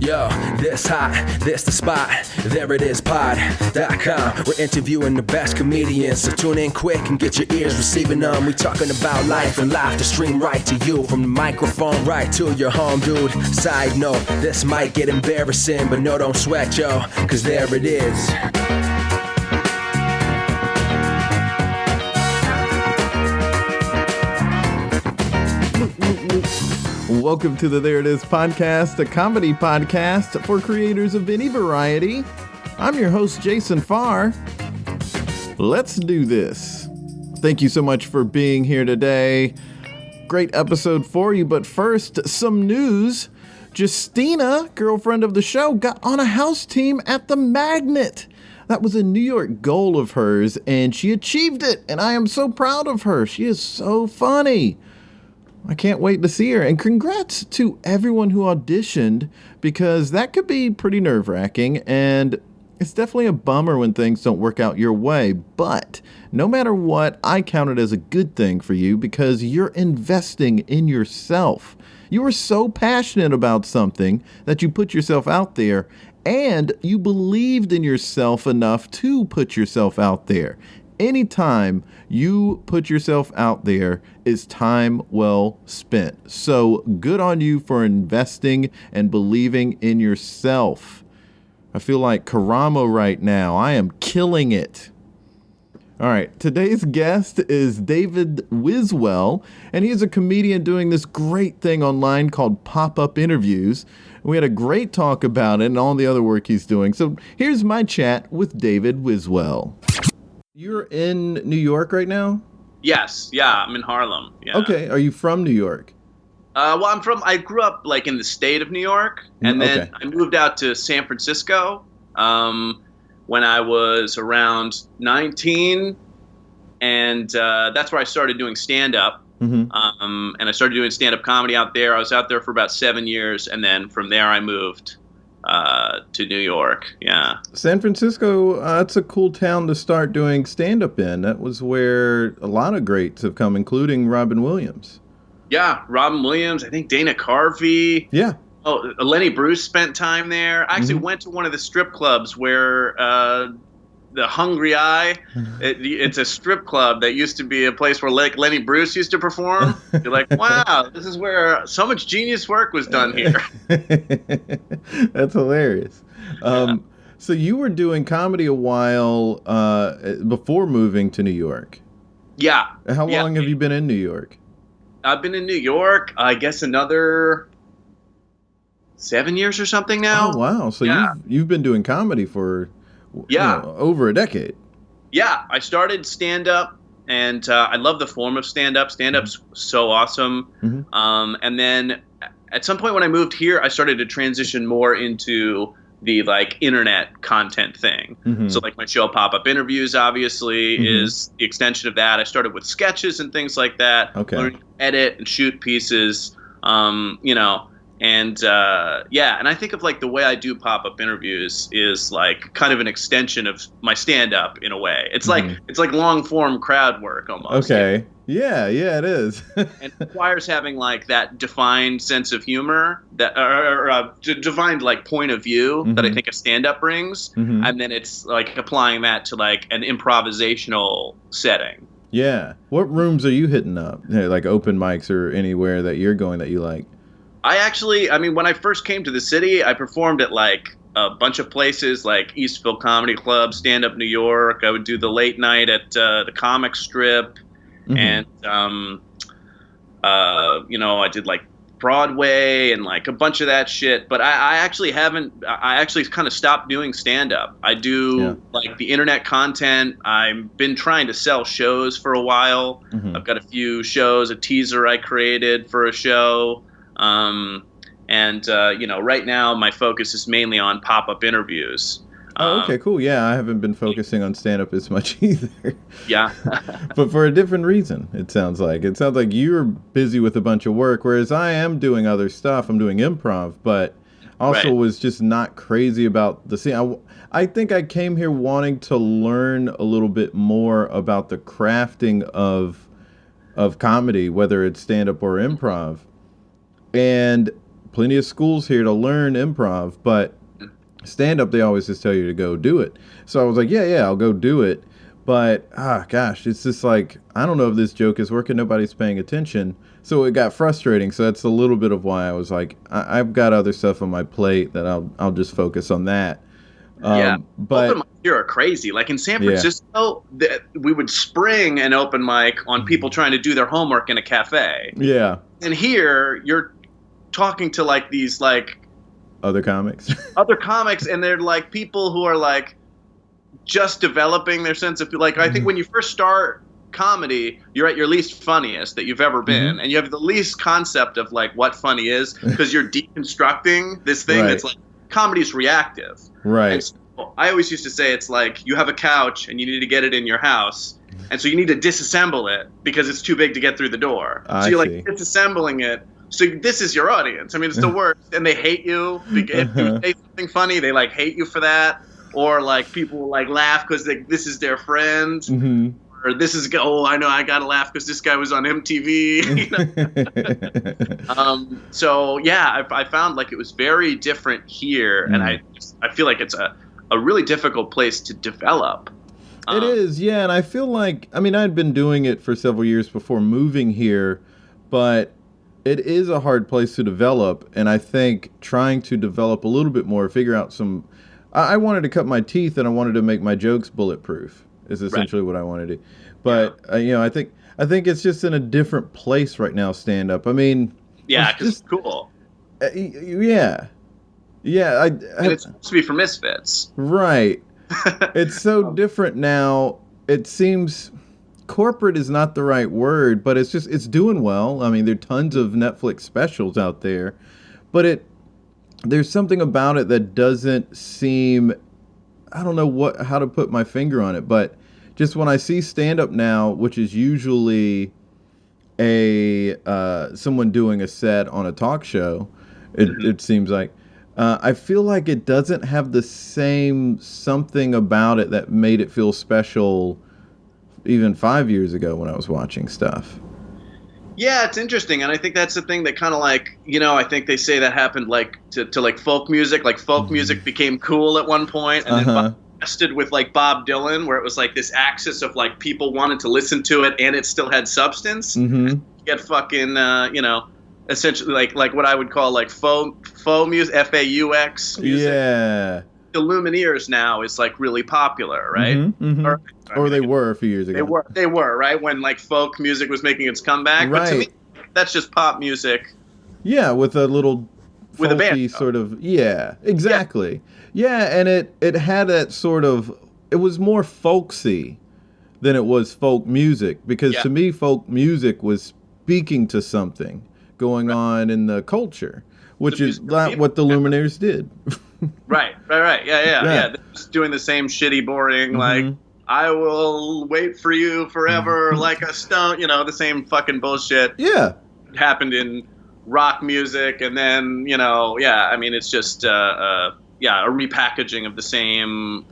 Yo, this hot, this the spot, there it is, pod.com. We're interviewing the best comedians, so tune in quick and get your ears receiving them. We talking about life and life to stream right to you, from the microphone right to your home, dude. Side note, this might get embarrassing, but no, don't sweat, yo, cause there it is. Welcome to the There It Is podcast, a comedy podcast for creators of any variety. I'm your host, Jason Farr. Let's do this. Thank you so much for being here today. Great episode for you, but first, some news. Justina, girlfriend of the show, got on a house team at the Magnet. That was a New York goal of hers, and she achieved it, and I am so proud of her. She is so funny. I can't wait to see her. And congrats to everyone who auditioned, because that could be pretty nerve-wracking, and it's definitely a bummer when things don't work out your way. But no matter what, I count it as a good thing for you because you're investing in yourself. You are so passionate about something that you put yourself out there, and you believed in yourself enough to put yourself out there. Anytime you put yourself out there is time well spent. So good on you for investing and believing in yourself. I feel like Karamo right now. I am killing it. All right, today's guest is David Wiswell, and he is a comedian doing this great thing online called pop-up interviews. We had a great talk about it and all the other work he's doing. So here's my chat with David Wiswell. You're in New York right now? Yes. Yeah, I'm in Harlem. Yeah. Okay. Are you from New York? Well, I grew up like in the state of New York, and then I moved out to San Francisco when I was around 19, and that's where I started doing stand-up. Mm-hmm. And I started doing stand-up comedy out there. I was out there for about 7 years, and then from there I moved to New York. Yeah. San Francisco, that's a cool town to start doing stand-up in. That was where a lot of greats have come, including Robin Williams. Yeah, Robin Williams, I think Dana Carvey. Yeah. Oh, Lenny Bruce spent time there. I actually went to one of the strip clubs where the Hungry Eye, it's a strip club that used to be a place where Lenny Bruce used to perform. You're like, wow, this is where so much genius work was done here. That's hilarious. So you were doing comedy a while before moving to New York. Yeah. How long have you been in New York? I've been in New York, I guess another 7 years or something now. Oh, wow. So you've been doing comedy for over a decade. Yeah, I started stand-up, and I love the form of stand-up. Stand-up's so awesome. Mm-hmm. And then at some point when I moved here, I started to transition more into the like internet content thing. Mm-hmm. So like my show Pop-Up Interviews obviously is the extension of that. I started with sketches and things like that. Okay. Learning to edit and shoot pieces, and I think of like the way I do pop-up interviews is like kind of an extension of my stand-up in a way. It's like long form crowd work almost. Okay. Yeah, it is. And it requires having like that defined sense of humor that or defined like point of view that I think a stand-up brings, and then it's like applying that to like an improvisational setting. Yeah. What rooms are you hitting up? Like open mics or anywhere that you're going that you like? When I first came to the city, I performed at like a bunch of places like Eastville Comedy Club, Stand Up New York. I would do the late night at the Comic Strip. And, I did like Broadway and like a bunch of that shit. But I actually kind of stopped doing stand up. I do like the internet content. I've been trying to sell shows for a while. I've got a few shows, a teaser I created for a show. Right now my focus is mainly on pop-up interviews. Oh, okay, cool. Yeah, I haven't been focusing on stand-up as much either. Yeah. But for a different reason, it sounds like. It sounds like you're busy with a bunch of work, whereas I am doing other stuff. I'm doing improv, but also was just not crazy about the scene. I think I came here wanting to learn a little bit more about the crafting of comedy, whether it's stand-up or improv. And plenty of schools here to learn improv, but stand up, they always just tell you to go do it. So I was like, yeah, I'll go do it. But, gosh, it's just like, I don't know if this joke is working. Nobody's paying attention. So it got frustrating. So that's a little bit of why I was like, I've got other stuff on my plate that I'll just focus on that. But open mics here are crazy. Like in San Francisco, we would spring an open mic on people trying to do their homework in a cafe. Yeah. And here, you're talking to like these like other comics, and they're like people who are like just developing their sense of like. I think when you first start comedy, you're at your least funniest that you've ever been, and you have the least concept of like what funny is because you're deconstructing this thing that's like comedy's reactive. Right. And so I always used to say it's like you have a couch and you need to get it in your house, and so you need to disassemble it because it's too big to get through the door. So you're like disassembling it. So this is your audience. I mean, it's the worst, and they hate you. If you say something funny, they like hate you for that, or like people will like laugh because this is their friend. Mm-hmm. Or this is, I know I gotta laugh because this guy was on MTV. So yeah, I found like it was very different here, and I feel like it's a really difficult place to develop. It is, yeah, and I feel like, I mean, I'd been doing it for several years before moving here, but it is a hard place to develop, and I think trying to develop a little bit more, figure out some, I wanted to cut my teeth and I wanted to make my jokes bulletproof. Is essentially what I want to do. But, you know, I think it's just in a different place right now, stand-up. I mean... Yeah, because it's cool. Yeah. Yeah. And it's supposed to be for misfits. Right. It's so different now. It seems... Corporate is not the right word, but it's doing well. I mean, there are tons of Netflix specials out there. But there's something about it that doesn't seem... I don't know how to put my finger on it, but just when I see stand-up now, which is usually someone doing a set on a talk show, it seems like, I feel like it doesn't have the same something about it that made it feel special even 5 years ago when I was watching stuff. Yeah, it's interesting, and I think that's the thing that kind of like, you know, I think they say that happened like to like folk music. Like folk music became cool at one point, and then busted with like Bob Dylan, where it was like this axis of like people wanted to listen to it, and it still had substance. You get fucking, you know, essentially like what I would call like faux music, FAUX music. Yeah. The Lumineers now is like really popular, right? Or they were a few years ago. They were right when like folk music was making its comeback. Right. But to me, that's just pop music. Yeah, with a little with a band sort of. Yeah, exactly. Yeah, and it had that sort of. It was more folksy than it was folk music because to me, folk music was speaking to something going on in the culture, which is not what the Lumineers did. Right. Yeah. They're just doing the same shitty, boring, like, I will wait for you forever like a stone, you know, the same fucking bullshit. Yeah. It happened in rock music, and then, you know, I mean, it's just, a repackaging of the same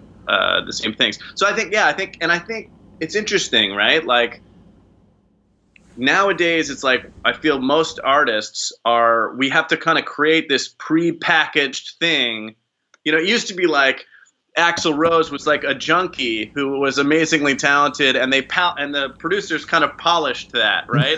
things. So I think it's interesting, right? Like, nowadays, it's like, I feel most artists we have to kind of create this pre-packaged thing. You know, it used to be like Axl Rose was like a junkie who was amazingly talented, and the producers kind of polished that, right?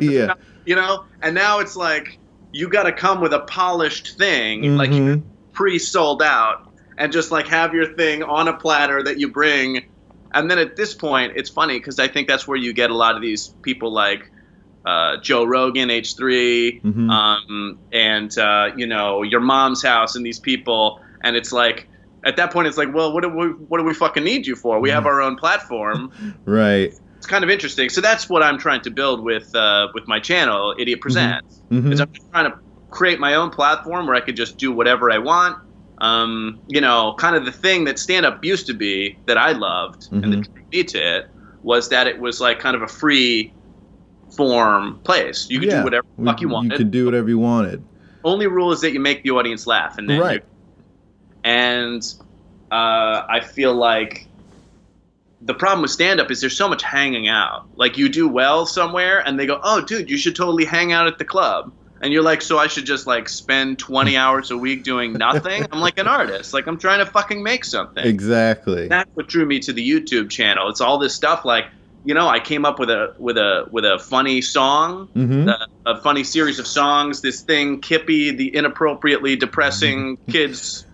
Yeah. You know, and now it's like, you got to come with a polished thing, like you're pre-sold out, and just like have your thing on a platter that you bring. And then at this point, it's funny because I think that's where you get a lot of these people like Joe Rogan, H3, and you know, Your Mom's House, and these people. And it's like, at that point, it's like, well, what do we fucking need you for? We have our own platform. Right. It's kind of interesting. So that's what I'm trying to build with my channel, Idiot Presents. Is I'm just trying to create my own platform where I could just do whatever I want. You know, kind of the thing that stand-up used to be that I loved, and the key to it was that it was like kind of a free form place. You could do whatever the fuck you wanted. You could do whatever you wanted. Only rule is that you make the audience laugh, and then I feel like the problem with stand-up is there's so much hanging out. Like, you do well somewhere, and they go, oh, dude, you should totally hang out at the club. And you're like, so I should just like spend 20 hours a week doing nothing? I'm like an artist. Like I'm trying to fucking make something. Exactly. That's what drew me to the YouTube channel. It's all this stuff like, I came up with a funny song, a funny series of songs. This thing, Kippy, the inappropriately depressing kids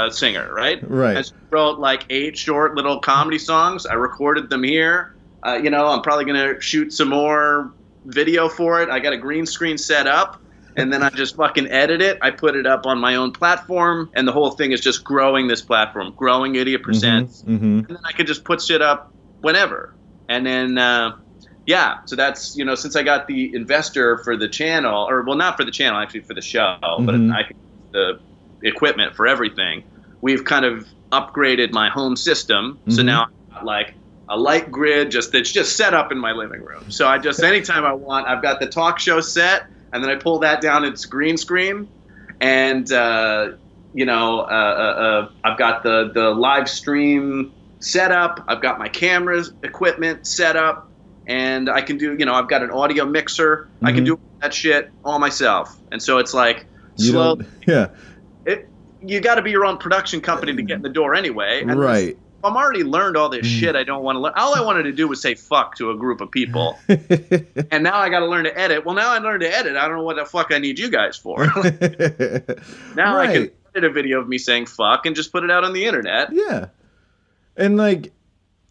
singer, right? Right. I wrote like 8 short little comedy songs. I recorded them here. I'm probably gonna shoot some more video for it. I got a green screen set up, and then I just fucking edit it. I put it up on my own platform, and the whole thing is just growing this platform, growing Idiot Presents, and then I could just put shit up whenever. And then, so that's, since I got the investor for the channel, or well, not for the channel, actually for the show, but the equipment for everything, we've kind of upgraded my home system. So now I've got like a light grid that's just set up in my living room. So I just, anytime I want, I've got the talk show set, and then I pull that down, it's green screen. And, I've got the live stream set up. I've got my cameras equipment set up, and I can do, I've got an audio mixer. I can do that shit all myself. And so it's like slow. You got to be your own production company to get in the door anyway. And right. I'm already learned all this shit I don't want to learn. All I wanted to do was say fuck to a group of people. And now I got to learn to edit. Well, now I learned to edit. I don't know what the fuck I need you guys for. Now I can edit a video of me saying fuck and just put it out on the internet. Yeah. And like,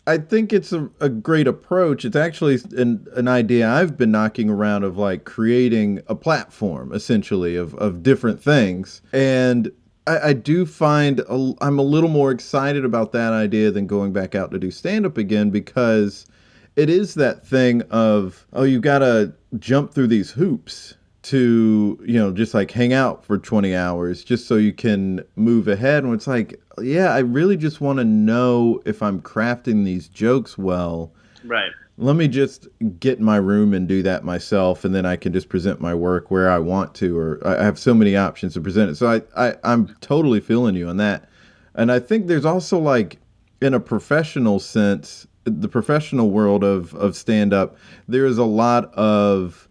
I think it's a great approach. It's actually an idea I've been knocking around of like creating a platform essentially of different things. And I do find I'm a little more excited about that idea than going back out to do stand-up again, because it is that thing of, you've got to jump through these hoops to, just like hang out for 20 hours just so you can move ahead. And it's like, I really just want to know if I'm crafting these jokes well. Right. Let me just get in my room and do that myself, and then I can just present my work where I want to, or I have so many options to present it. So I'm totally feeling you on that. And I think there's also like, in a professional sense, the professional world of stand-up, there is a lot of,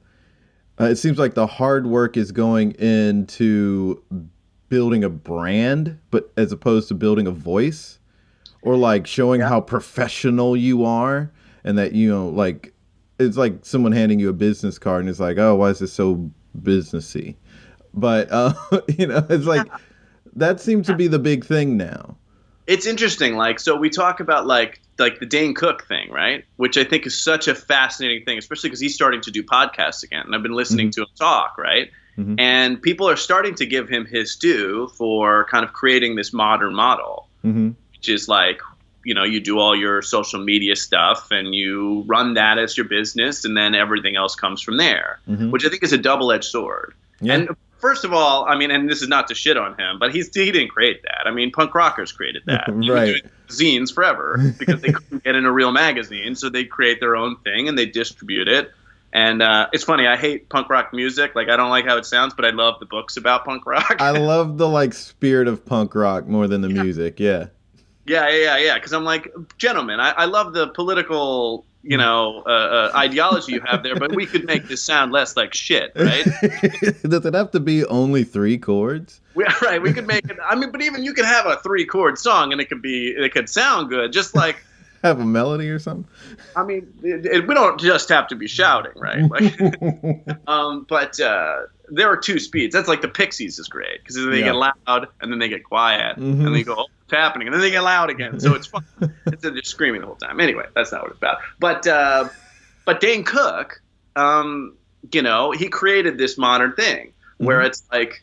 it seems like the hard work is going into building a brand, but as opposed to building a voice, or like showing how professional you are. And that, like, it's like someone handing you a business card and it's like, oh, why is this so businessy? But, it's like, that seems to be the big thing now. It's interesting. Like, so we talk about like the Dane Cook thing, right? Which I think is such a fascinating thing, especially because he's starting to do podcasts again. And I've been listening to him talk, right? And people are starting to give him his due for kind of creating this modern model, which is like, you do all your social media stuff and you run that as your business, and then everything else comes from there, which I think is a double-edged sword. Yeah. And first of all, I mean, and this is not to shit on him, but he didn't create that. I mean, punk rockers created that. Right. Been doing zines forever because they couldn't get in a real magazine, so they create their own thing and they distribute it. And it's funny, I hate punk rock music. Like, I don't like how it sounds, but I love the books about punk rock. I love the like spirit of punk rock more than the music. Yeah. Yeah. Because I'm like, gentlemen, I love the political, ideology you have there, but we could make this sound less like shit, right? Does it have to be only 3 chords? Right. We could make it. I mean, but even you could have a 3-chord song and it could sound good, just like. Have a melody or something. I mean, we don't just have to be shouting, right? Like, but there are 2 speeds. That's like the Pixies is great because they get loud and then they get quiet and they go, oh, what's happening? And then they get loud again. So it's fun. Instead of just screaming the whole time. Anyway, that's not what it's about. But Dane Cook, he created this modern thing where it's like,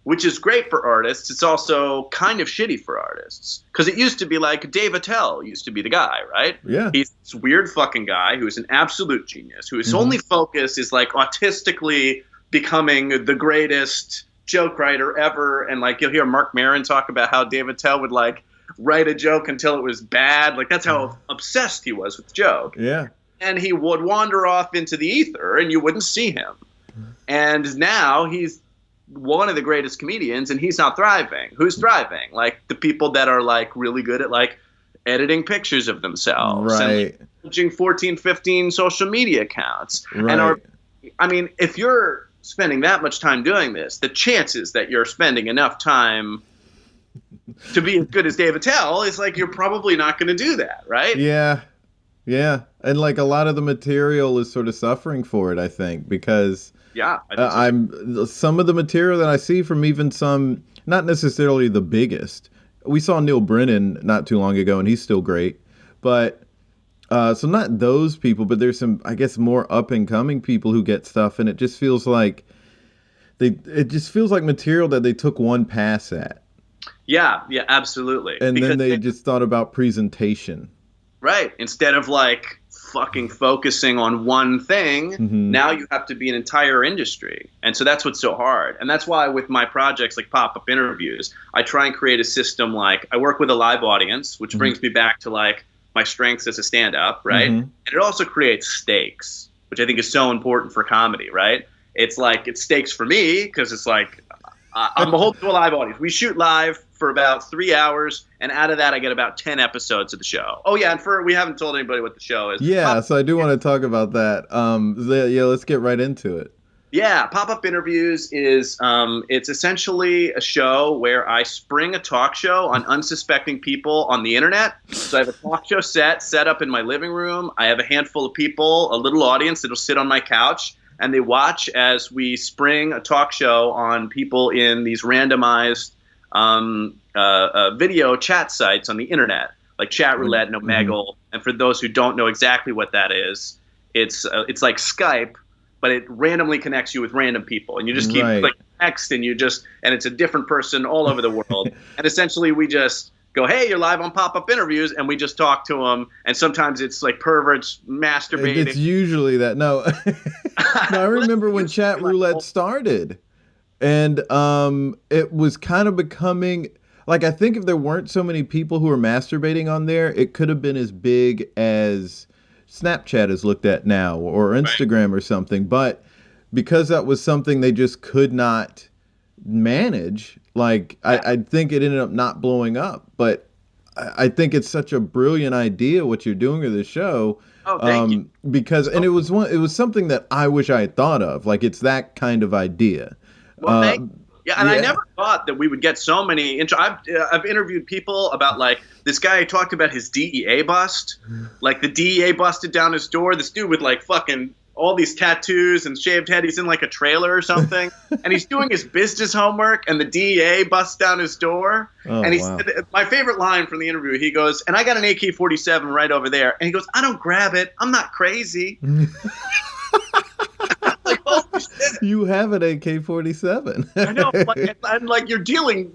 which is great for artists. It's also kind of shitty for artists. Because it used to be like Dave Attell used to be the guy, right? Yeah. He's this weird fucking guy who's an absolute genius, whose only focus is like autistically becoming the greatest joke writer ever. And like you'll hear Mark Maron talk about how Dave Attell would like write a joke until it was bad. Like that's how obsessed he was with the joke. Yeah. And he would wander off into the ether and you wouldn't see him. And now he's one of the greatest comedians and he's not thriving. Who's thriving? Like the people that are like really good at like editing pictures of themselves and managing 14, 15 social media accounts. Right. And if you're spending that much time doing this, the chances that you're spending enough time to be as good as Dave Attell is like you're probably not going to do that, right? Yeah. Yeah. And like a lot of the material is sort of suffering for it, I think, because some of the material that I see from even some, not necessarily the biggest. We saw Neil Brennan not too long ago, and he's still great. But so not those people, but there's some, I guess, more up and coming people who get stuff, and it just feels like material that they took one pass at. Yeah, absolutely. And because then they just thought about presentation. Right. Instead of like fucking focusing on one thing, now you have to be an entire industry. And so that's what's so hard. And that's why with my projects like pop-up interviews, I try and create a system like I work with a live audience, which brings me back to like my strengths as a stand-up, right? And it also creates stakes, which I think is so important for comedy, right? It's like it's stakes for me because it's like I'm beholden to a live audience. We shoot live for about 3 hours, and out of that, I get about 10 episodes of the show. Oh yeah, and we haven't told anybody what the show is. Yeah, so I do want to talk about that. Let's get right into it. Yeah, Pop-Up Interviews is it's essentially a show where I spring a talk show on unsuspecting people on the internet. So I have a talk show set up in my living room. I have a handful of people, a little audience that'll sit on my couch, and they watch as we spring a talk show on people in these randomized video chat sites on the internet, like Chat Roulette and Omegle. And for those who don't know exactly what that is, it's like Skype, but it randomly connects you with random people, and you just keep clicking next, and it's a different person all over the world. And essentially, we just go, "Hey, you're live on Pop-Up Interviews," and we just talk to them. And sometimes it's like perverts masturbating. It's usually that. No, I remember when Chat Roulette started. And it was kind of becoming, like, I think if there weren't so many people who were masturbating on there, it could have been as big as Snapchat is looked at now, or Instagram or something. But because that was something they just could not manage, like, I think it ended up not blowing up. But I think it's such a brilliant idea what you're doing with the show. Oh, thank you. Because, and it was something that I wish I had thought of. Like, it's that kind of idea. Well, I never thought that we would get so many. I've interviewed people about like this guy talked about his DEA bust, like the DEA busted down his door. This dude with like fucking all these tattoos and shaved head. He's in like a trailer or something, and he's doing his business homework, and the DEA busts down his door. And he said, my favorite line from the interview, he goes, "And I got an AK-47 right over there," and he goes, "I don't grab it. I'm not crazy." Like, holy shit. You have an AK-47. I know, and like you're dealing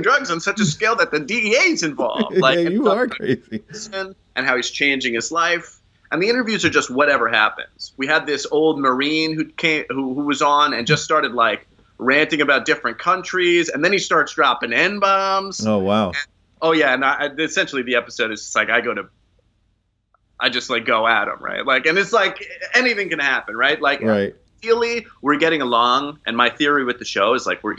drugs on such a scale that the DEA's involved. Like, yeah, you are crazy. And how he's changing his life. And the interviews are just whatever happens. We had this old Marine who was on and just started like ranting about different countries, and then he starts dropping N-bombs. Oh wow. And essentially the episode is just like I just like go at him, right? Like, and it's like anything can happen, right? Like, ideally, we're getting along, and my theory with the show is like we're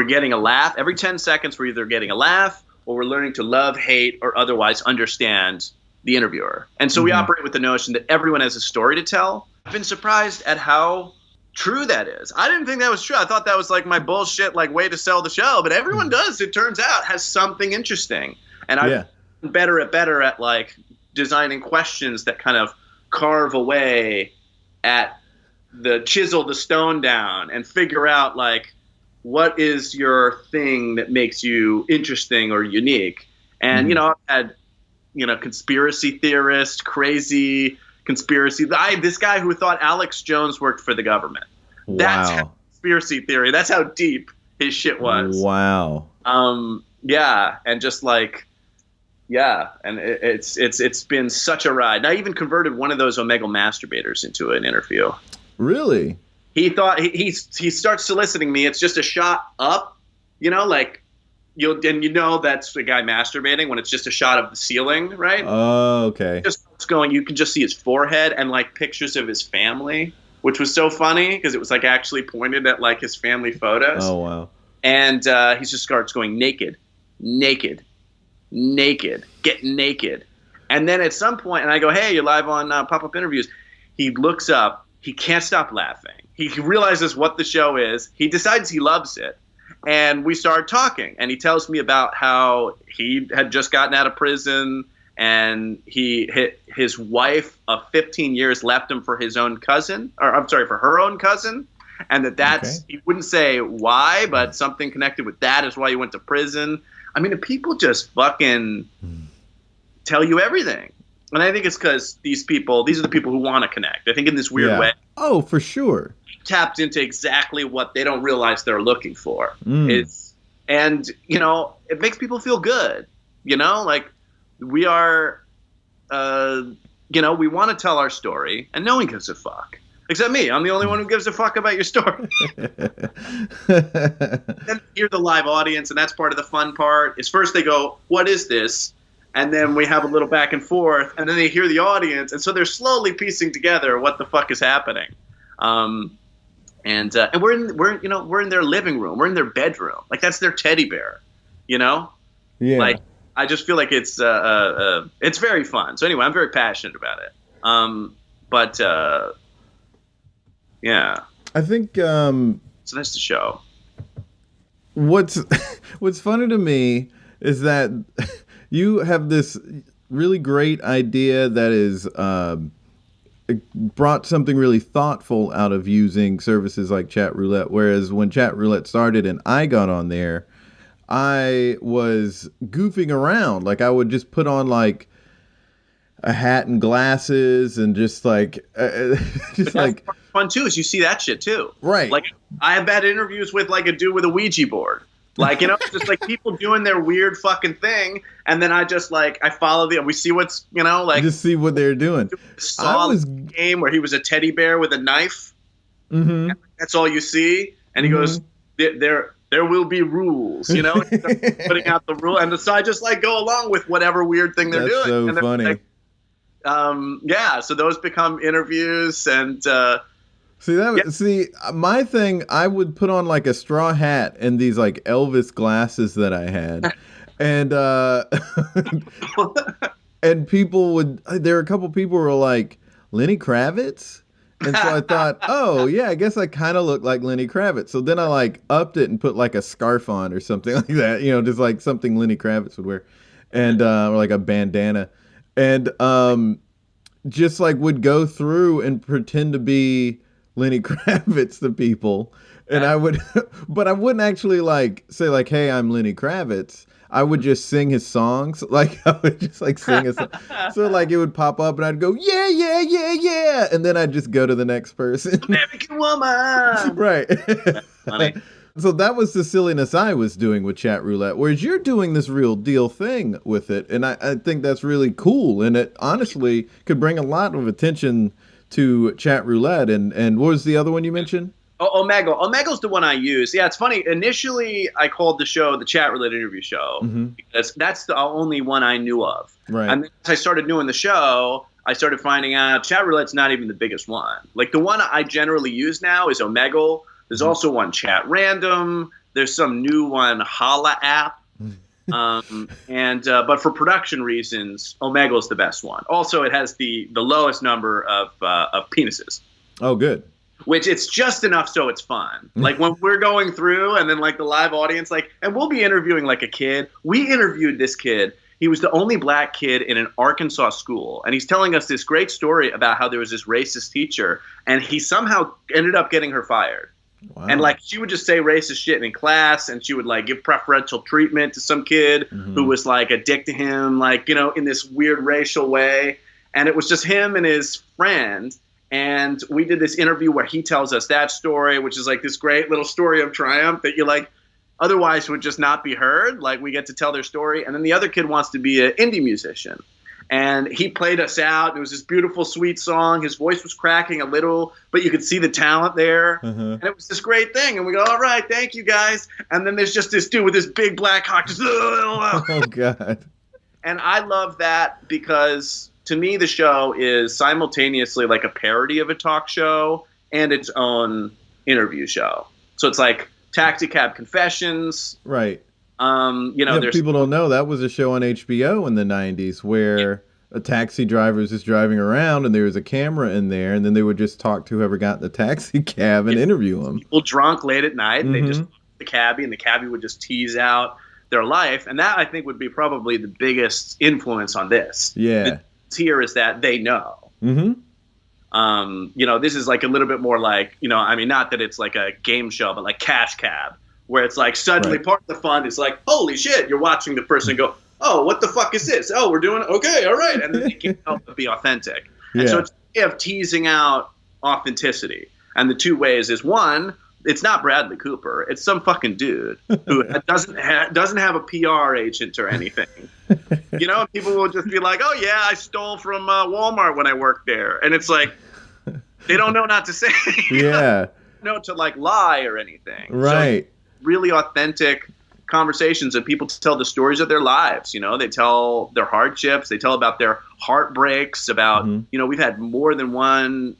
getting a laugh every 10 seconds. We're either getting a laugh or we're learning to love, hate, or otherwise understand the interviewer. And so we operate with the notion that everyone has a story to tell. I've been surprised at how true that is. I didn't think that was true. I thought that was like my bullshit, like way to sell the show. But everyone does. It turns out has something interesting, and I've been better at like designing questions that kind of carve away at chisel the stone down and figure out like what is your thing that makes you interesting or unique. And I've had conspiracy theorists, crazy conspiracy. This guy who thought Alex Jones worked for the government. Wow. That's how conspiracy theory. That's how deep his shit was. Wow. And just like. Yeah, and it's been such a ride. And I even converted one of those Omegle masturbators into an interview. Really? He thought he starts soliciting me. It's just a shot up, like that's the guy masturbating when it's just a shot of the ceiling, right? Oh, okay. Just going, you can just see his forehead and like pictures of his family, which was so funny because it was like actually pointed at like his family photos. Oh wow. And he just starts going naked, get naked. And then at some point, and I go, "Hey, you're live on Pop-Up Interviews." He looks up he can't stop laughing. He realizes what the show is. He decides he loves it. And we started talking. And he tells me about how he had just gotten out of prison and his wife of 15 years left him for his own cousin. Or I'm sorry, for her own cousin. And that's, he wouldn't say why, but something connected with that is why he went to prison. I mean, people just fucking tell you everything. And I think it's because these are the people who want to connect. I think in this weird way. Oh, for sure. Tapped into exactly what they don't realize they're looking for. And, you know, it makes people feel good. You know, like we are, you know, we want to tell our story and no one gives a fuck. Except me. I'm the only one who gives a fuck about your story. Then hear the live audience, and that's part of the fun part, is first they go, what is this? And then we have a little back and forth, and then they hear the audience, and so they're slowly piecing together what the fuck is happening. And we're in their living room, we're in their bedroom, like that's their teddy bear, you know? Yeah. Like I just feel like it's very fun. So anyway, I'm very passionate about it. Yeah, I think so that's the show. What's funny to me is that you have this really great idea that is brought something really thoughtful out of using services like Chat Roulette. Whereas when Chat Roulette started and I got on there, I was goofing around. Like I would just put on like a hat and glasses and just like like fun too is you see that shit too, right? Like I have bad interviews with like a dude with a Ouija board, like, you know, just like people doing their weird fucking thing, and then I just like I follow we see what's, you know, like just see what they're doing. Saw a game where he was a teddy bear with a knife. Mm-hmm. That's all you see, and he goes, there will be rules, you know, putting out the rule, and so I just like go along with whatever weird thing they're doing. So and funny. Like, so those become interviews, and see my thing, I would put on like a straw hat and these like Elvis glasses that I had, and and there were a couple people who were like, Lenny Kravitz? And so I thought, oh yeah, I guess I kind of look like Lenny Kravitz. So then I like upped it and put like a scarf on or something like that, you know, just like something Lenny Kravitz would wear, and or like a bandana. And just like would go through and pretend to be Lenny Kravitz to people. And I would, but I wouldn't actually like say like, hey, I'm Lenny Kravitz. I would just sing his songs. Like I would just like sing a song. So like it would pop up and I'd go, yeah, yeah, yeah, yeah. And then I'd just go to the next person. American woman. Right. Funny. So that was the silliness I was doing with Chat Roulette, whereas you're doing this real deal thing with it. And I think that's really cool. And it honestly could bring a lot of attention to Chat Roulette. And what was the other one you mentioned? Oh, Omegle. Omegle's the one I use. Yeah, it's funny. Initially, I called the show the Chat Roulette Interview Show because that's the only one I knew of. Right. And then as I started doing the show, I started finding out Chat Roulette's not even the biggest one. Like the one I generally use now is Omegle. There's also one Chat Random. There's some new one, Holla app. But for production reasons, Omegle is the best one. Also, it has the lowest number of penises. Oh, good. Which it's just enough so it's fun. Like when we're going through and then like the live audience, like, and we'll be interviewing like a kid. We interviewed this kid. He was the only black kid in an Arkansas school. And he's telling us this great story about how there was this racist teacher and he somehow ended up getting her fired. Wow. And like she would just say racist shit in class and she would like give preferential treatment to some kid who was like a dick to him, like, you know, in this weird racial way. And it was just him and his friend. And we did this interview where he tells us that story, which is like this great little story of triumph that you like otherwise would just not be heard. Like we get to tell their story. And then the other kid wants to be an indie musician. And he played us out. It was this beautiful, sweet song. His voice was cracking a little, but you could see the talent there. And it was this great thing. And we go, all right, thank you guys. And then there's just this dude with this big black cock. Just, oh, God. And I love that because to me, the show is simultaneously like a parody of a talk show and its own interview show. So it's like Taxi Cab Confessions. Right. You know, people don't know that was a show on HBO in the 90s where a taxi driver is just driving around and there was a camera in there, and then they would just talk to whoever got in the taxi cab and interview them. People drunk late at night, they just the cabbie, and the cabbie would just tease out their life, and that I think would be probably the biggest influence on this. Yeah, here is that they know. This is like a little bit more like, I mean, not that it's like a game show, but like Cash Cab, where it's like suddenly part of the fun is like, holy shit, you're watching the person go, oh, what the fuck is this? Oh, we're doing okay, all right, and then they can't help but be authentic. And so it's a way of teasing out authenticity. And the two ways is, one, it's not Bradley Cooper. It's some fucking dude who doesn't have a PR agent or anything. People will just be like, oh, yeah, I stole from Walmart when I worked there. And it's like, they don't know not to say. Yeah. Know to like lie or anything. Right. So really authentic conversations, and people tell the stories of their lives. They tell their hardships. They tell about their heartbreaks, about, we've had more than one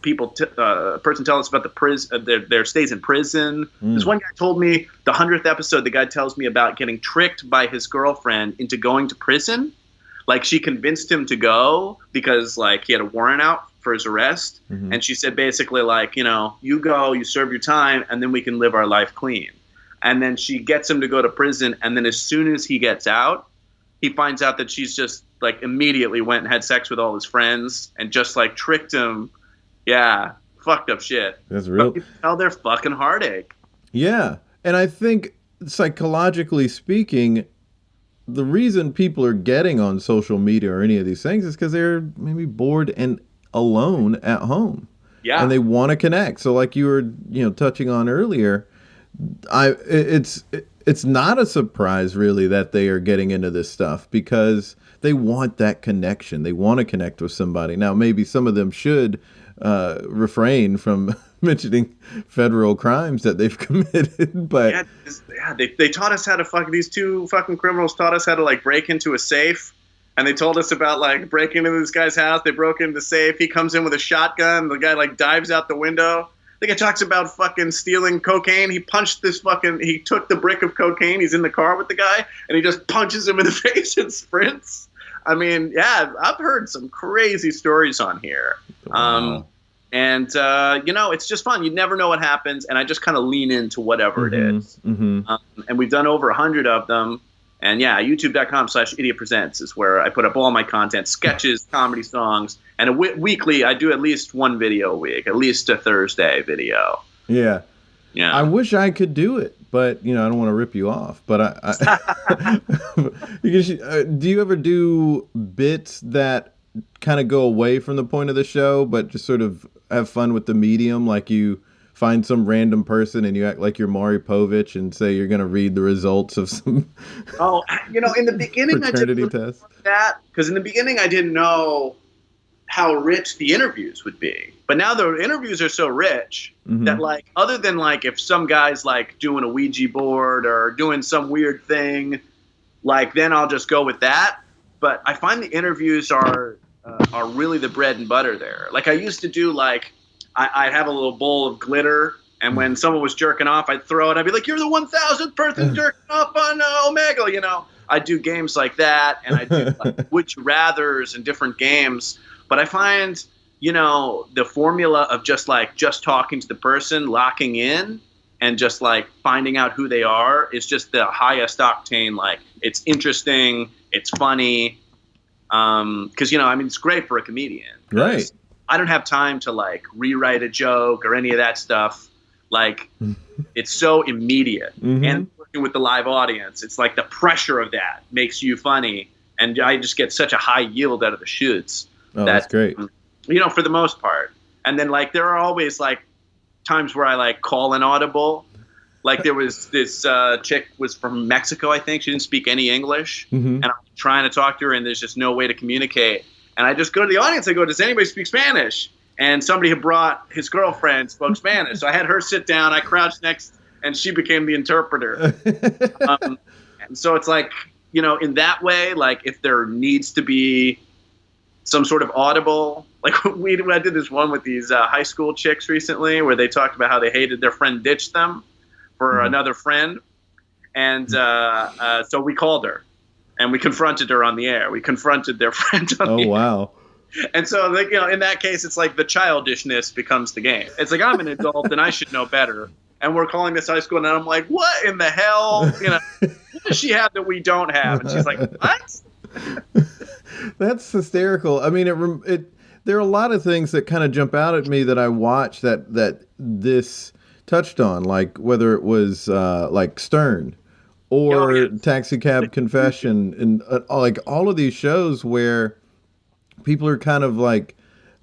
person tell us about the prison, their stays in prison. This one guy told me the 100th episode, the guy tells me about getting tricked by his girlfriend into going to prison. Like, she convinced him to go because like he had a warrant out for his arrest. And she said basically like, you go, you serve your time, and then we can live our life clean. And then she gets him to go to prison, and then as soon as he gets out, he finds out that she's just like immediately went and had sex with all his friends and just like tricked him. Yeah, fucked up shit. That's real. But people tell their fucking heartache. Yeah, and I think psychologically speaking, the reason people are getting on social media or any of these things is because they're maybe bored and alone at home. Yeah, and they want to connect. So, like you were, touching on earlier, it's not a surprise really that they are getting into this stuff because they want that connection. They want to connect with somebody. Now, maybe some of them should refrain from mentioning federal crimes that they've committed, but they taught us how to these two fucking criminals taught us how to like break into a safe, and they told us about like breaking into this guy's house. They broke into the safe. He comes in with a shotgun. The guy like dives out the window. The guy talks about fucking stealing cocaine. He took the brick of cocaine. He's in the car with the guy, and he just punches him in the face and sprints. I mean, yeah, I've heard some crazy stories on here. Wow. It's just fun. You never know what happens, and I just kind of lean into whatever it is. And we've done over 100 of them. And yeah, youtube.com/idiotpresents is where I put up all my content, sketches, comedy songs, and weekly I do at least one video a week, at least a Thursday video. Yeah. I wish I could do it, but I don't want to rip you off. But do you ever do bits that kind of go away from the point of the show, but just sort of have fun with the medium? Like you find some random person and you act like you're Maury Povich and say you're going to read the results of some in the beginning fraternity I did test. That because in the beginning I didn't know how rich the interviews would be. But now the interviews are so rich that like other than like if some guy's like doing a Ouija board or doing some weird thing, like then I'll just go with that. But I find the interviews are really the bread and butter there. Like I used to do like I'd have a little bowl of glitter, and when someone was jerking off, I'd throw it. I'd be like, "You're the 1,000th person jerking off on Omega," I do games like that, and I do like would you rathers and different games. But I find, the formula of just talking to the person, locking in, and just like finding out who they are is just the highest octane. Like it's interesting, it's funny, because it's great for a comedian, right? I don't have time to like rewrite a joke or any of that stuff. Like it's so immediate, and working with the live audience, it's like the pressure of that makes you funny, and I just get such a high yield out of the shoots. Oh, that's great. For the most part. And then like there are always like times where I like call an audible. Like there was this chick was from Mexico, I think. She didn't speak any English, and I'm trying to talk to her, and there's just no way to communicate. And I just go to the audience. I go, "Does anybody speak Spanish?" And somebody had brought his girlfriend, spoke Spanish. So I had her sit down. I crouched next, and she became the interpreter. And so it's like, in that way, like if there needs to be some sort of audible, like I did this one with these high school chicks recently where they talked about how they hated their friend ditched them for another friend. And so we called her. And we confronted her on the air. We confronted their friend on the air. Oh, wow. And so, like, you know, in that case, it's like the childishness becomes the game. It's like, I'm an adult and I should know better. And we're calling this high school, and I'm like, what in the hell? You know, what does she have that we don't have? And she's like, what? That's hysterical. I mean, there are a lot of things that kind of jump out at me that I watched that this touched on, like whether it was like Stern or Taxi Cab Confession, and like all of these shows where people are kind of like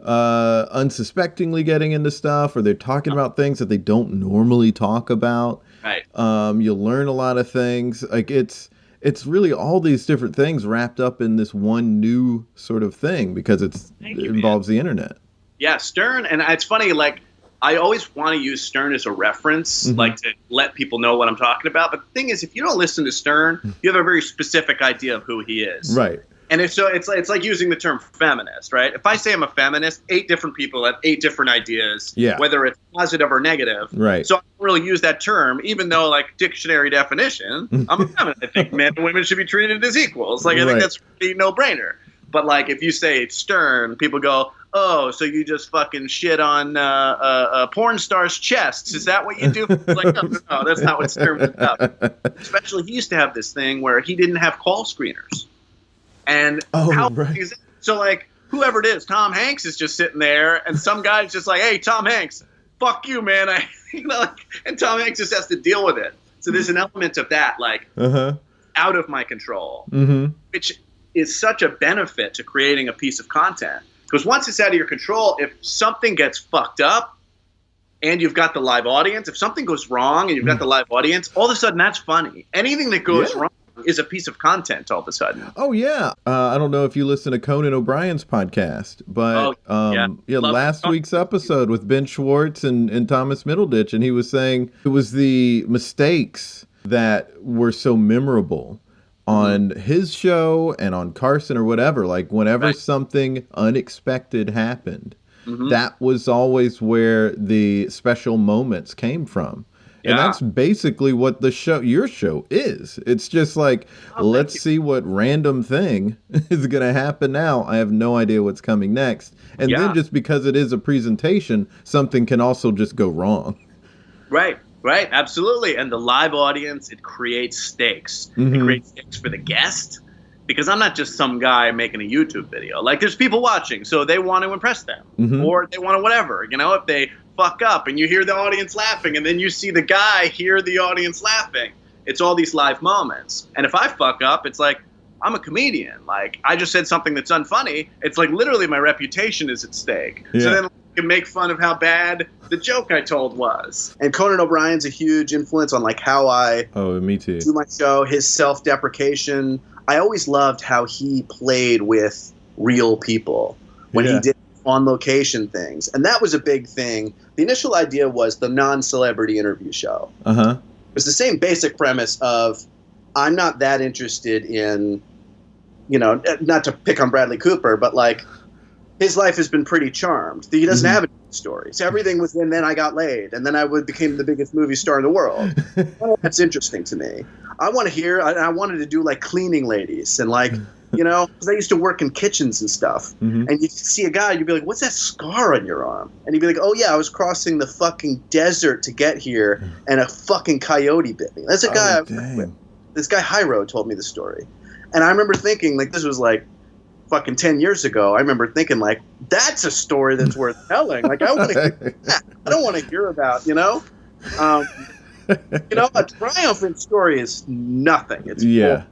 unsuspectingly getting into stuff, or they're talking about things that they don't normally talk about. Right. You learn a lot of things. Like it's really all these different things wrapped up in this one new sort of thing because it involves the internet. Yeah, Stern, and it's funny, like, I always want to use Stern as a reference, like to let people know what I'm talking about. But the thing is, if you don't listen to Stern, you have a very specific idea of who he is. Right. And it's like using the term feminist, right? If I say I'm a feminist, 8 different people have 8 different ideas, whether it's positive or negative. Right. So I don't really use that term, even though, like, dictionary definition, I'm a feminist. I think men and women should be treated as equals. Like, I think that's really no-brainer. But, like, if you say Stern, people go, oh, so you just fucking shit on porn stars' chests. Is that what you do? Like, no, that's not what Stern was about. Especially, he used to have this thing where he didn't have call screeners. And so, like, whoever it is, Tom Hanks is just sitting there, and some guy's just like, hey, Tom Hanks, fuck you, man. And Tom Hanks just has to deal with it. So there's an element of that, like, out of my control, which is such a benefit to creating a piece of content. Because once it's out of your control, if something gets fucked up and you've got the live audience, if something goes wrong and you've got the live audience, all of a sudden that's funny. Anything that goes wrong is a piece of content all of a sudden. Oh, yeah. I don't know if you listen to Conan O'Brien's podcast, but last week's episode with Ben Schwartz and Thomas Middleditch, and he was saying it was the mistakes that were so memorable on his show and on Carson or whatever. Like, whenever something unexpected happened, that was always where the special moments came from. And that's basically what your show is. It's just like, let's see what random thing is going to happen now. I have no idea what's coming next. And then just because it is a presentation, something can also just go wrong. Right, absolutely. And the live audience, it creates stakes. It creates stakes for the guest. Because I'm not just some guy making a YouTube video. Like, there's people watching, so they want to impress them. Or they want to whatever. You know, if they fuck up and you hear the audience laughing and then you see the guy hear the audience laughing, it's all these live moments. And if I fuck up, it's like, I'm a comedian. Like, I just said something that's unfunny. It's like literally my reputation is at stake. So then I can make fun of how bad the joke I told was. And Conan O'Brien's a huge influence on, like, how I me too. do my show, his self-deprecation. I always loved how he played with real people when he did on-location things. And that was a big thing. The initial idea was the non-celebrity interview show. It was the same basic premise of, I'm not that interested in, you know, not to pick on Bradley Cooper, but, like, his life has been pretty charmed. He doesn't have any stories. Everything was, and then I got laid, and then I became the biggest movie star in the world. That's interesting to me. I want to hear, I wanted to do, like, cleaning ladies and, like, you know, because I used to work in kitchens and stuff. And you'd see a guy, you'd be like, what's that scar on your arm? And he'd be like, oh, yeah, I was crossing the fucking desert to get here, and a fucking coyote bit me. That's a guy I worked with. This guy, Hyro, told me the story. And I remember thinking, like, this was, like, fucking 10 years ago. I remember thinking, like, that's a story that's worth telling. Like, I want to hear that. I don't want to hear about, you know? You know, a triumphant story is nothing. It's bull.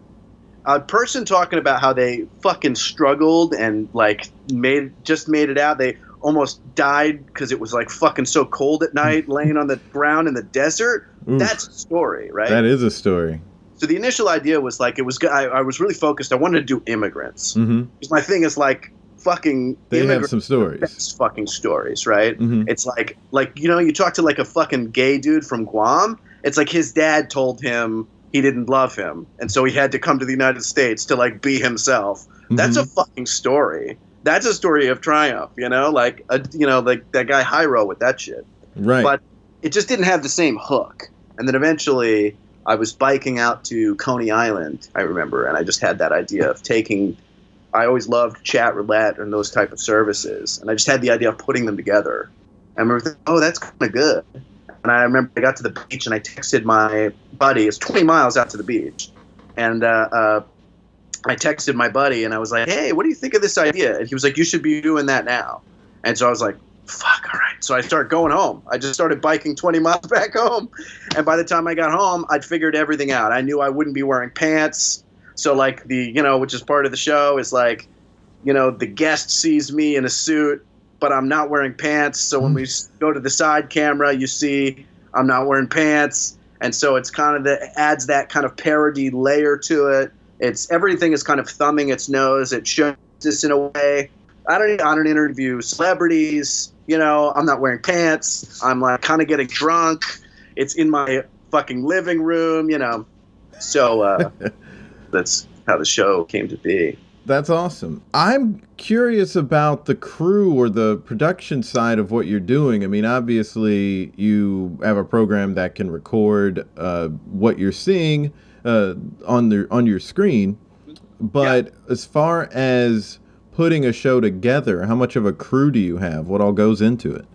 A person talking about how they fucking struggled and, like, made it out. They almost died because it was, like, fucking so cold at night, laying on the ground in the desert. That's a story, right? That is a story. So the initial idea was, like, I was really focused. I wanted to do immigrants. Because my thing is, like, fucking they have some stories. Fucking stories, right? It's like, you know, you talk to, like, a fucking gay dude from Guam. It's like his dad told him he didn't love him, and so he had to come to the United States to, like, be himself. That's a fucking story. That's a story of triumph, you know? Like, you know, like that guy Hyro with that shit. Right. But it just didn't have the same hook. And then eventually I was biking out to Coney Island, I remember, and I just had that idea of taking. I always loved chat roulette and those type of services, and I just had the idea of putting them together. I remember thinking, oh, that's kind of good. And I remember I got to the beach and I texted my buddy. It's 20 miles out to the beach, and I texted my buddy and I was like, hey, what do you think of this idea? And he was like, you should be doing that now. And so I was like, fuck, all right. So I started going home. I just started biking 20 miles back home. And by the time I got home, I'd figured everything out. I knew I wouldn't be wearing pants. So like which is part of the show is like, the guest sees me in a suit, but I'm not wearing pants. So when we go to the side camera, you see I'm not wearing pants. And so it's kind of adds that kind of parody layer to it. Everything is kind of thumbing its nose. It shows this in a way. I don't interview celebrities. I'm not wearing pants. I'm like kind of getting drunk. It's in my fucking living room. So that's how the show came to be. That's awesome. I'm curious about the crew or the production side of what you're doing. I mean, obviously you have a program that can record what you're seeing on your screen, but as far as putting a show together, how much of a crew do you have? What all goes into it?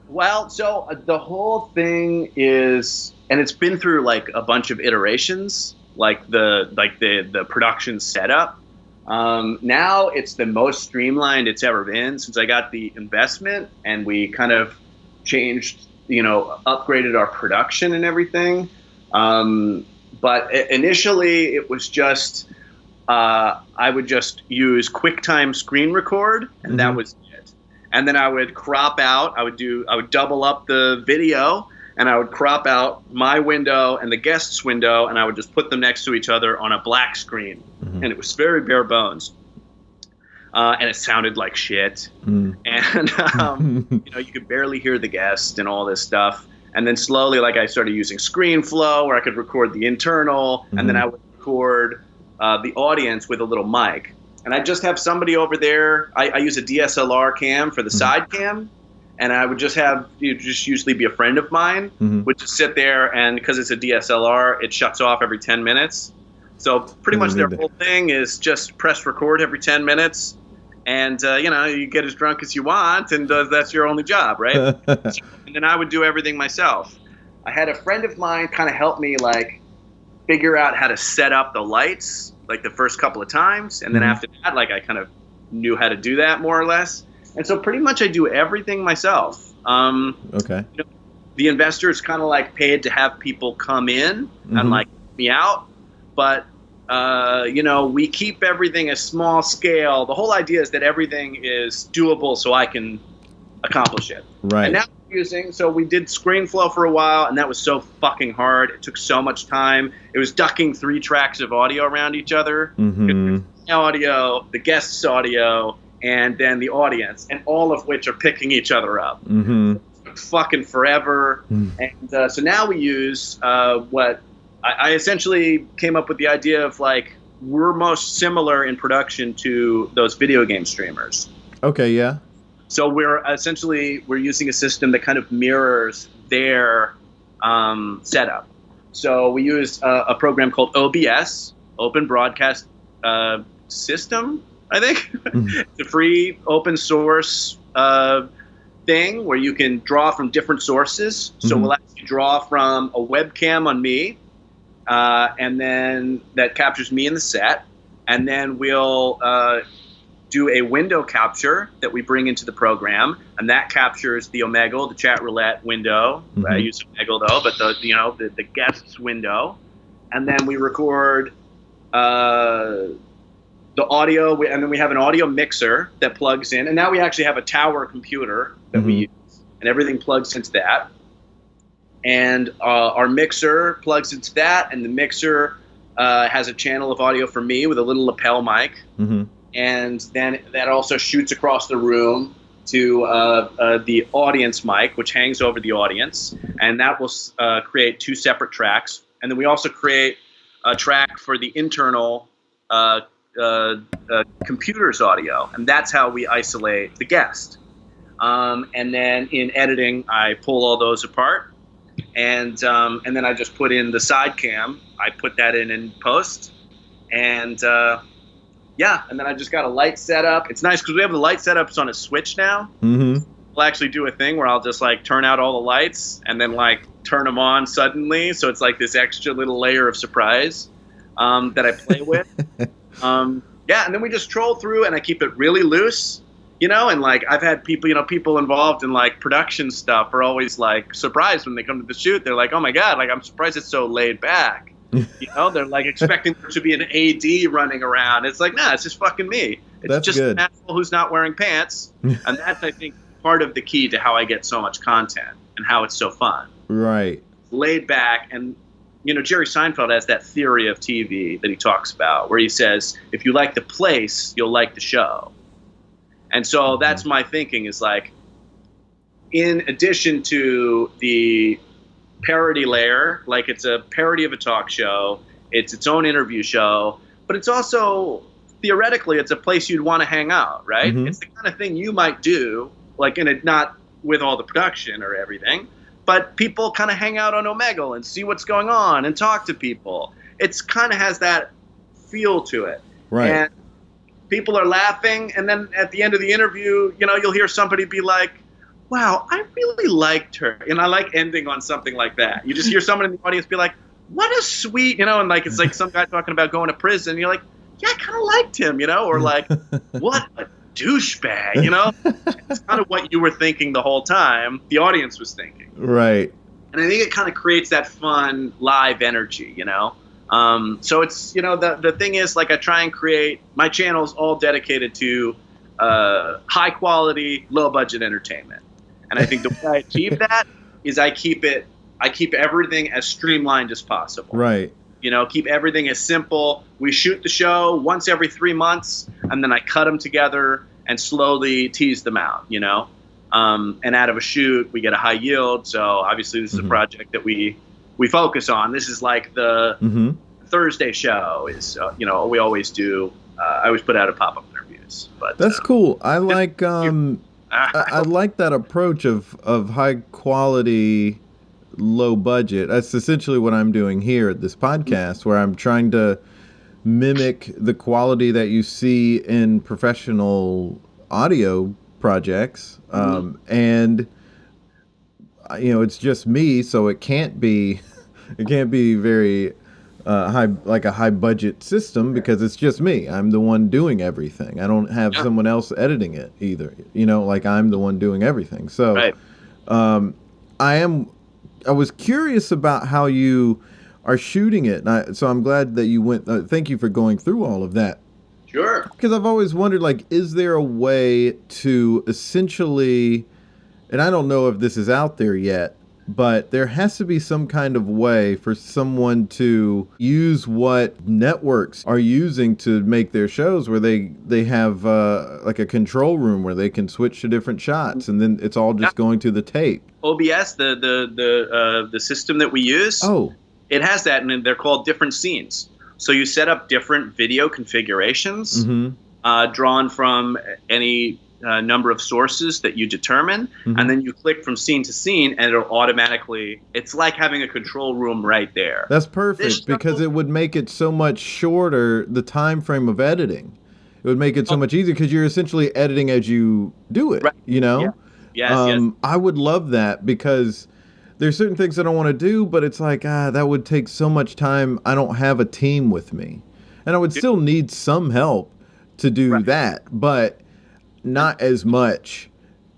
Well, so the whole thing is, and it's been through like a bunch of iterations, like the production setup. Now it's the most streamlined it's ever been since I got the investment, and we kind of changed, upgraded our production and everything. But initially it was just, I would just use QuickTime screen record, and that was it. And then I would crop out, I would double up the video, and I would crop out my window and the guest's window, and I would just put them next to each other on a black screen. And it was very bare bones. And it sounded like shit. And, you could barely hear the guest and all this stuff. And then slowly, like, I started using ScreenFlow, where I could record the internal, and then I would record the audience with a little mic. And I just have somebody over there. I use a DSLR cam for the side cam. And I would just usually be a friend of mine, would just sit there, and because it's a DSLR, it shuts off every 10 minutes. So pretty much their whole thing is just press record every 10 minutes. And, you get as drunk as you want, and that's your only job, right? And then I would do everything myself. I had a friend of mine kind of help me, like, figure out how to set up the lights, like, the first couple of times. And then after that, like, I kind of knew how to do that more or less. And so pretty much I do everything myself. Okay. The investors kind of like paid to have people come in and like me out. But, we keep everything a small scale. The whole idea is that everything is doable so I can accomplish it. Right. And now so we did ScreenFlow for a while, and that was so fucking hard. It took so much time. It was ducking 3 tracks of audio around each other. My audio, the guest's audio, and then the audience, and all of which are picking each other up. It took fucking forever. And so now we use what I essentially came up with the idea of, like, we're most similar in production to those video game streamers. Okay, yeah. So we're using a system that kind of mirrors their setup. So we use a program called OBS, Open Broadcast System, I think. It's a free open source thing where you can draw from different sources. So we'll actually draw from a webcam on me, and then that captures me in the set. And then we'll do a window capture that we bring into the program, and that captures the Omegle, the chat roulette window. I use Omegle though, but the guest's window. And then we record the audio, and then we have an audio mixer that plugs in, and now we actually have a tower computer that we use, and everything plugs into that. And our mixer plugs into that, and the mixer has a channel of audio for me with a little lapel mic, and then that also shoots across the room to the audience mic, which hangs over the audience, and that will create 2 separate tracks. And then we also create a track for the internal computer's audio, and that's how we isolate the guest. And then in editing, I pull all those apart, and then I just put in the side cam. I put that in post, and and then I just got a light setup. It's nice because we have the light setups on a switch now. Mm-hmm. We'll actually do a thing where I'll just like turn out all the lights and then like turn them on suddenly, so it's like this extra little layer of surprise that I play with. And then we just troll through, and I keep it really loose, and like I've had people involved in like production stuff are always like surprised when they come to the shoot. They're like, oh my God, like I'm surprised it's so laid back. They're like expecting there to be an AD running around. It's like, nah, it's just fucking me. It's That's just good. an asshole who's not wearing pants. And that's, I think, part of the key to how I get so much content and how it's so fun. Right. Laid back. And, Jerry Seinfeld has that theory of TV that he talks about where he says, if you like the place, you'll like the show. And so that's my thinking is like, in addition to the parody layer, like it's a parody of a talk show, it's its own interview show, but it's also theoretically it's a place you'd want to hang out, right? Mm-hmm. It's the kind of thing you might do, like in it, not with all the production or everything, but people kind of hang out on Omegle and see what's going on and talk to people. It's kind of has that feel to it, right? And people are laughing, and then at the end of the interview, you'll hear somebody be like, wow, I really liked her. And I like ending on something like that. You just hear someone in the audience be like, what a sweet, and like it's like some guy talking about going to prison. And you're like, yeah, I kind of liked him, or like, what a douchebag, It's kind of what you were thinking the whole time. The audience was thinking. Right. And I think it kind of creates that fun live energy, So it's, the thing is, like, I try and create, my channel's all dedicated to high quality, low budget entertainment. And I think the way I achieve that is I keep everything as streamlined as possible. Right. Keep everything as simple. We shoot the show once every 3 months, and then I cut them together and slowly tease them out, and out of a shoot, we get a high yield. So obviously this is a project that we focus on. This is like the Thursday show is, we always do. I always put out a pop-up interviews. But that's cool. I like I like that approach of high quality, low budget. That's essentially what I'm doing here at this podcast, where I'm trying to mimic the quality that you see in professional audio projects. And it's just me, so it can't be very high, like a high budget system, because it's just me. I'm the one doing everything. I don't have someone else editing it either. Like I'm the one doing everything. So right. I was curious about how you are shooting it. So I'm glad that you went. Thank you for going through all of that. Sure. Because I've always wondered, like, is there a way to essentially, and I don't know if this is out there yet, but there has to be some kind of way for someone to use what networks are using to make their shows, where they have like a control room where they can switch to different shots, and then it's all just going to the tape. OBS, the system that we use, it has that, and they're called different scenes. So you set up different video configurations drawn from any number of sources that you determine, and then you click from scene to scene, and it'll automatically, it's like having a control room right there. That's perfect, because it would make it so much shorter, the time frame of editing. It would make it so much easier, because you're essentially editing as you do it, right. Yeah. Yes. I would love that, because there's certain things I don't want to do, but it's like, that would take so much time. I don't have a team with me. And I would still need some help to do that, but not as much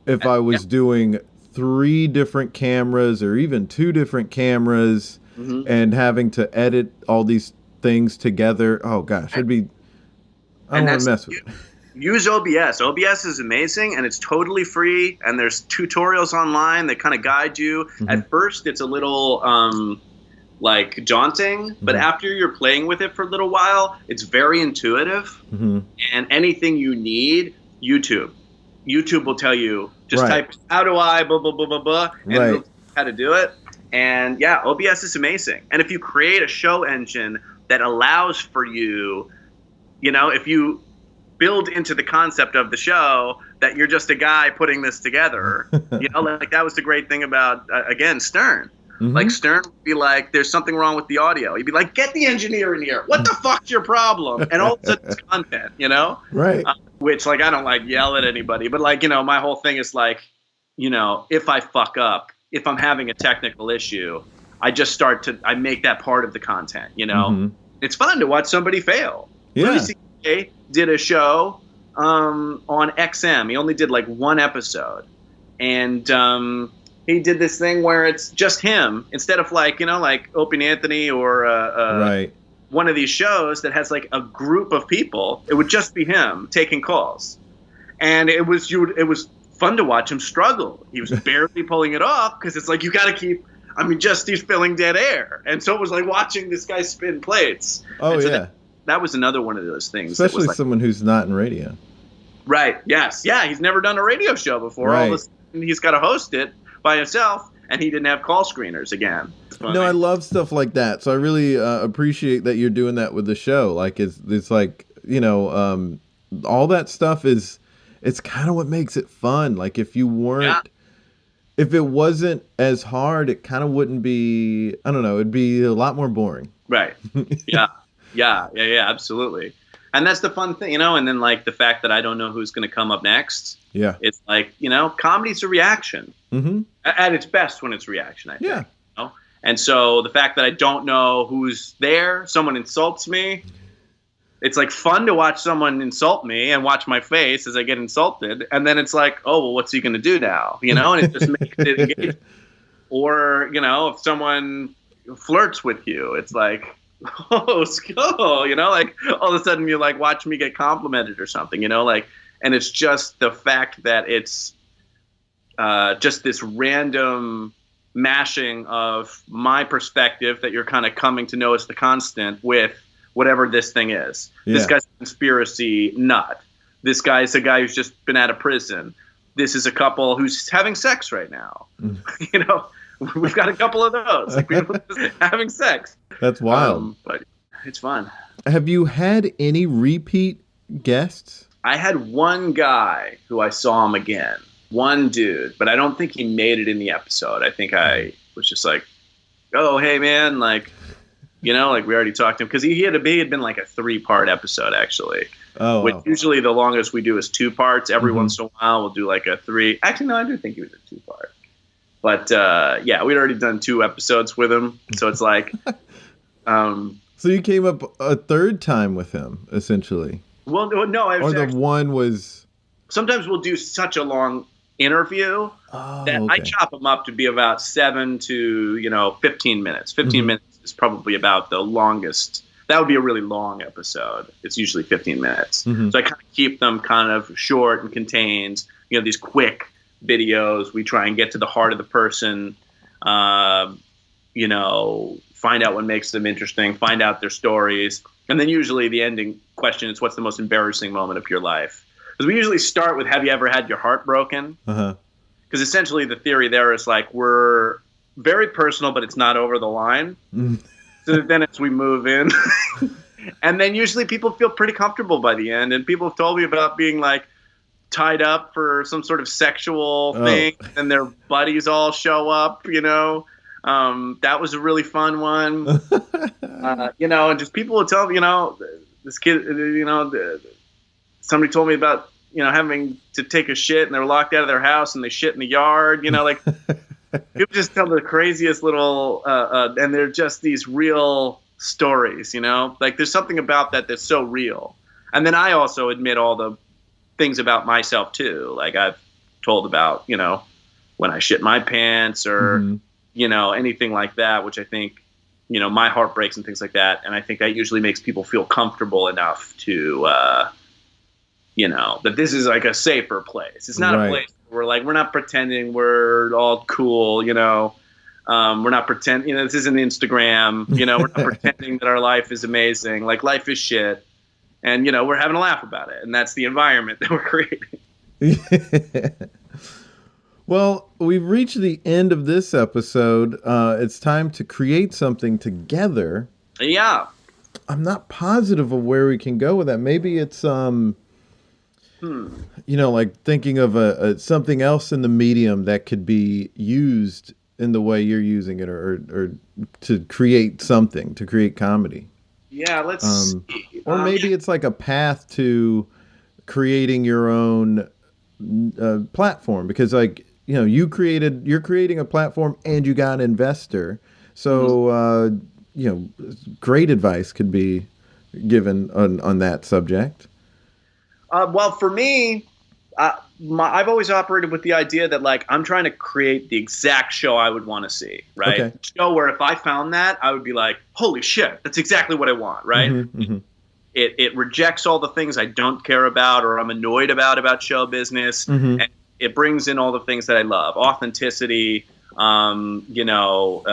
if I was doing 3 different cameras or even 2 different cameras and having to edit all these things together. Oh gosh, I don't want to mess with it. Use OBS. OBS is amazing, and it's totally free, and there's tutorials online that kind of guide you. At first, it's a little like daunting, but after you're playing with it for a little while, it's very intuitive. And anything you need, YouTube will tell you, just type, how do I, blah, blah, blah, blah, blah, and it'll tell you how to do it. And yeah, OBS is amazing. And if you create a show engine that allows for you, if you build into the concept of the show that you're just a guy putting this together, like that was the great thing about, again, Stern. Like Stern would be like, there's something wrong with the audio. He'd be like, get the engineer in here. What the fuck's your problem? And all of a sudden it's content, Right. Which, like, I don't like yell at anybody, but like, my whole thing is like, if I fuck up, if I'm having a technical issue, I make that part of the content, It's fun to watch somebody fail. Yeah. Louis C.K. did a show on XM. He only did like one episode. And he did this thing where it's just him instead of like Opie and Anthony or right. one of these shows that has like a group of people. It would just be him taking calls, and it was fun to watch him struggle. He was barely pulling it off because it's like you got to keep. I mean, he's filling dead air, and so it was like watching this guy spin plates. Oh so yeah, that was another one of those things. Especially like, someone who's not in radio. Right. Yes. Yeah. He's never done a radio show before. Right. All of a sudden, he's got to host it by himself, and he didn't have call screeners again. No, I love stuff like that. So I really appreciate that you're doing that with the show. Like it's like all that stuff it's kind of what makes it fun. Like if you weren't, if it wasn't as hard, it kind of wouldn't be. I don't know. It'd be a lot more boring. Right. Yeah, absolutely. And that's the fun thing, And then like the fact that I don't know who's going to come up next. Yeah. It's like comedy's a reaction. Mm-hmm. At its best when it's reaction. I think. Yeah. And so the fact that I don't know who's there, someone insults me. It's like fun to watch someone insult me and watch my face as I get insulted. And then it's like, oh, well, what's he going to do now? And it just makes it engaging. Or, if someone flirts with you, it's like, oh, skull, like all of a sudden you like watch me get complimented or something, and it's just the fact that it's just this random mashing of my perspective that you're kind of coming to know as the constant with whatever this thing is. Yeah. This guy's a conspiracy nut. This guy's a guy who's just been out of prison. This is a couple who's having sex right now. We've got a couple of those. Like people having sex. That's wild. But it's fun. Have you had any repeat guests? I had one guy who I saw him again. One dude, but I don't think he made it in the episode. I think I was just like, oh, hey, man, like, like we already talked to him. Because he had been like a 3-part episode, actually. Oh, which wow. Usually the longest we do is 2 parts. Every once in a while, we'll do like a 3. Actually, no, I do think he was a 2-part. But, we'd already done 2 episodes with him. So it's like. So you came up a 3rd time with him, essentially. Well, no. Or the one was. Sometimes we'll do such a long interview that I chop them up to be about 7 to 15 minutes. 15 minutes is probably about the longest. That would be a really long episode. It's usually 15 minutes. So I kind of keep them kind of short and contained. These quick videos. We try and get to the heart of the person. Find out what makes them interesting. Find out their stories, and then usually the ending question is, "What's the most embarrassing moment of your life?" Because we usually start with, have you ever had your heart broken? Because essentially the theory there is like, we're very personal, but it's not over the line. So then we move in. And then usually people feel pretty comfortable by the end. And people have told me about being like tied up for some sort of sexual thing. And their buddies all show up, That was a really fun one. And just people will tell me, this kid, somebody told me about, having to take a shit and they were locked out of their house and they shit in the yard, like people just tell the craziest little, and they're just these real stories, like there's something about that that's so real. And then I also admit all the things about myself too. Like I've told about, when I shit my pants or, anything like that, which I think, my heart breaks and things like that. And I think that usually makes people feel comfortable enough to, that this is like a safer place. It's not a place where we're not pretending we're all cool, we're not pretending, this isn't Instagram, we're not pretending that our life is amazing. Like life is shit. And, we're having a laugh about it. And that's the environment that we're creating. Well, we've reached the end of this episode. It's time to create something together. Yeah. I'm not positive of where we can go with that. Maybe it's, like thinking of something else in the medium that could be used in the way you're using it, or to create something, to create comedy. Yeah, let's see. Or maybe it's like a path to creating your own platform, because like, you know, you're creating a platform and you got an investor. So, you know, great advice could be given on that subject. Well, for me, I've always operated with the idea that, like, I'm trying to create the exact show I would want to see, right? Okay. Show where if I found that, I would be like, holy shit, that's exactly what I want, right? Mm-hmm, mm-hmm. It rejects all the things I don't care about or I'm annoyed about show business, Mm-hmm. and it brings in all the things that I love: authenticity. You know,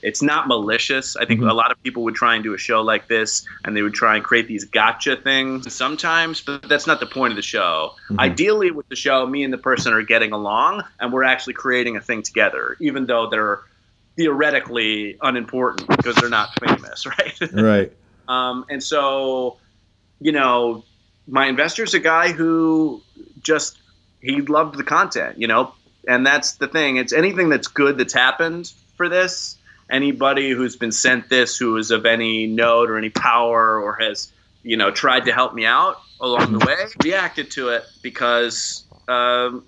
it's not malicious. I think Mm-hmm. a lot of people would try and do a show like this, and they would try and create these gotcha things sometimes, but that's not the point of the show. Mm-hmm. Ideally, with the show, me and the person are getting along, and we're actually creating a thing together, even though they're theoretically unimportant because they're not famous, right? Right. And so, you know, my investor's a guy who he loved the content, you know. And that's the thing. It's anything that's good that's happened for this. Anybody who's been sent this, who is of any note or any power, or has, you know, tried to help me out along the way, reacted to it because,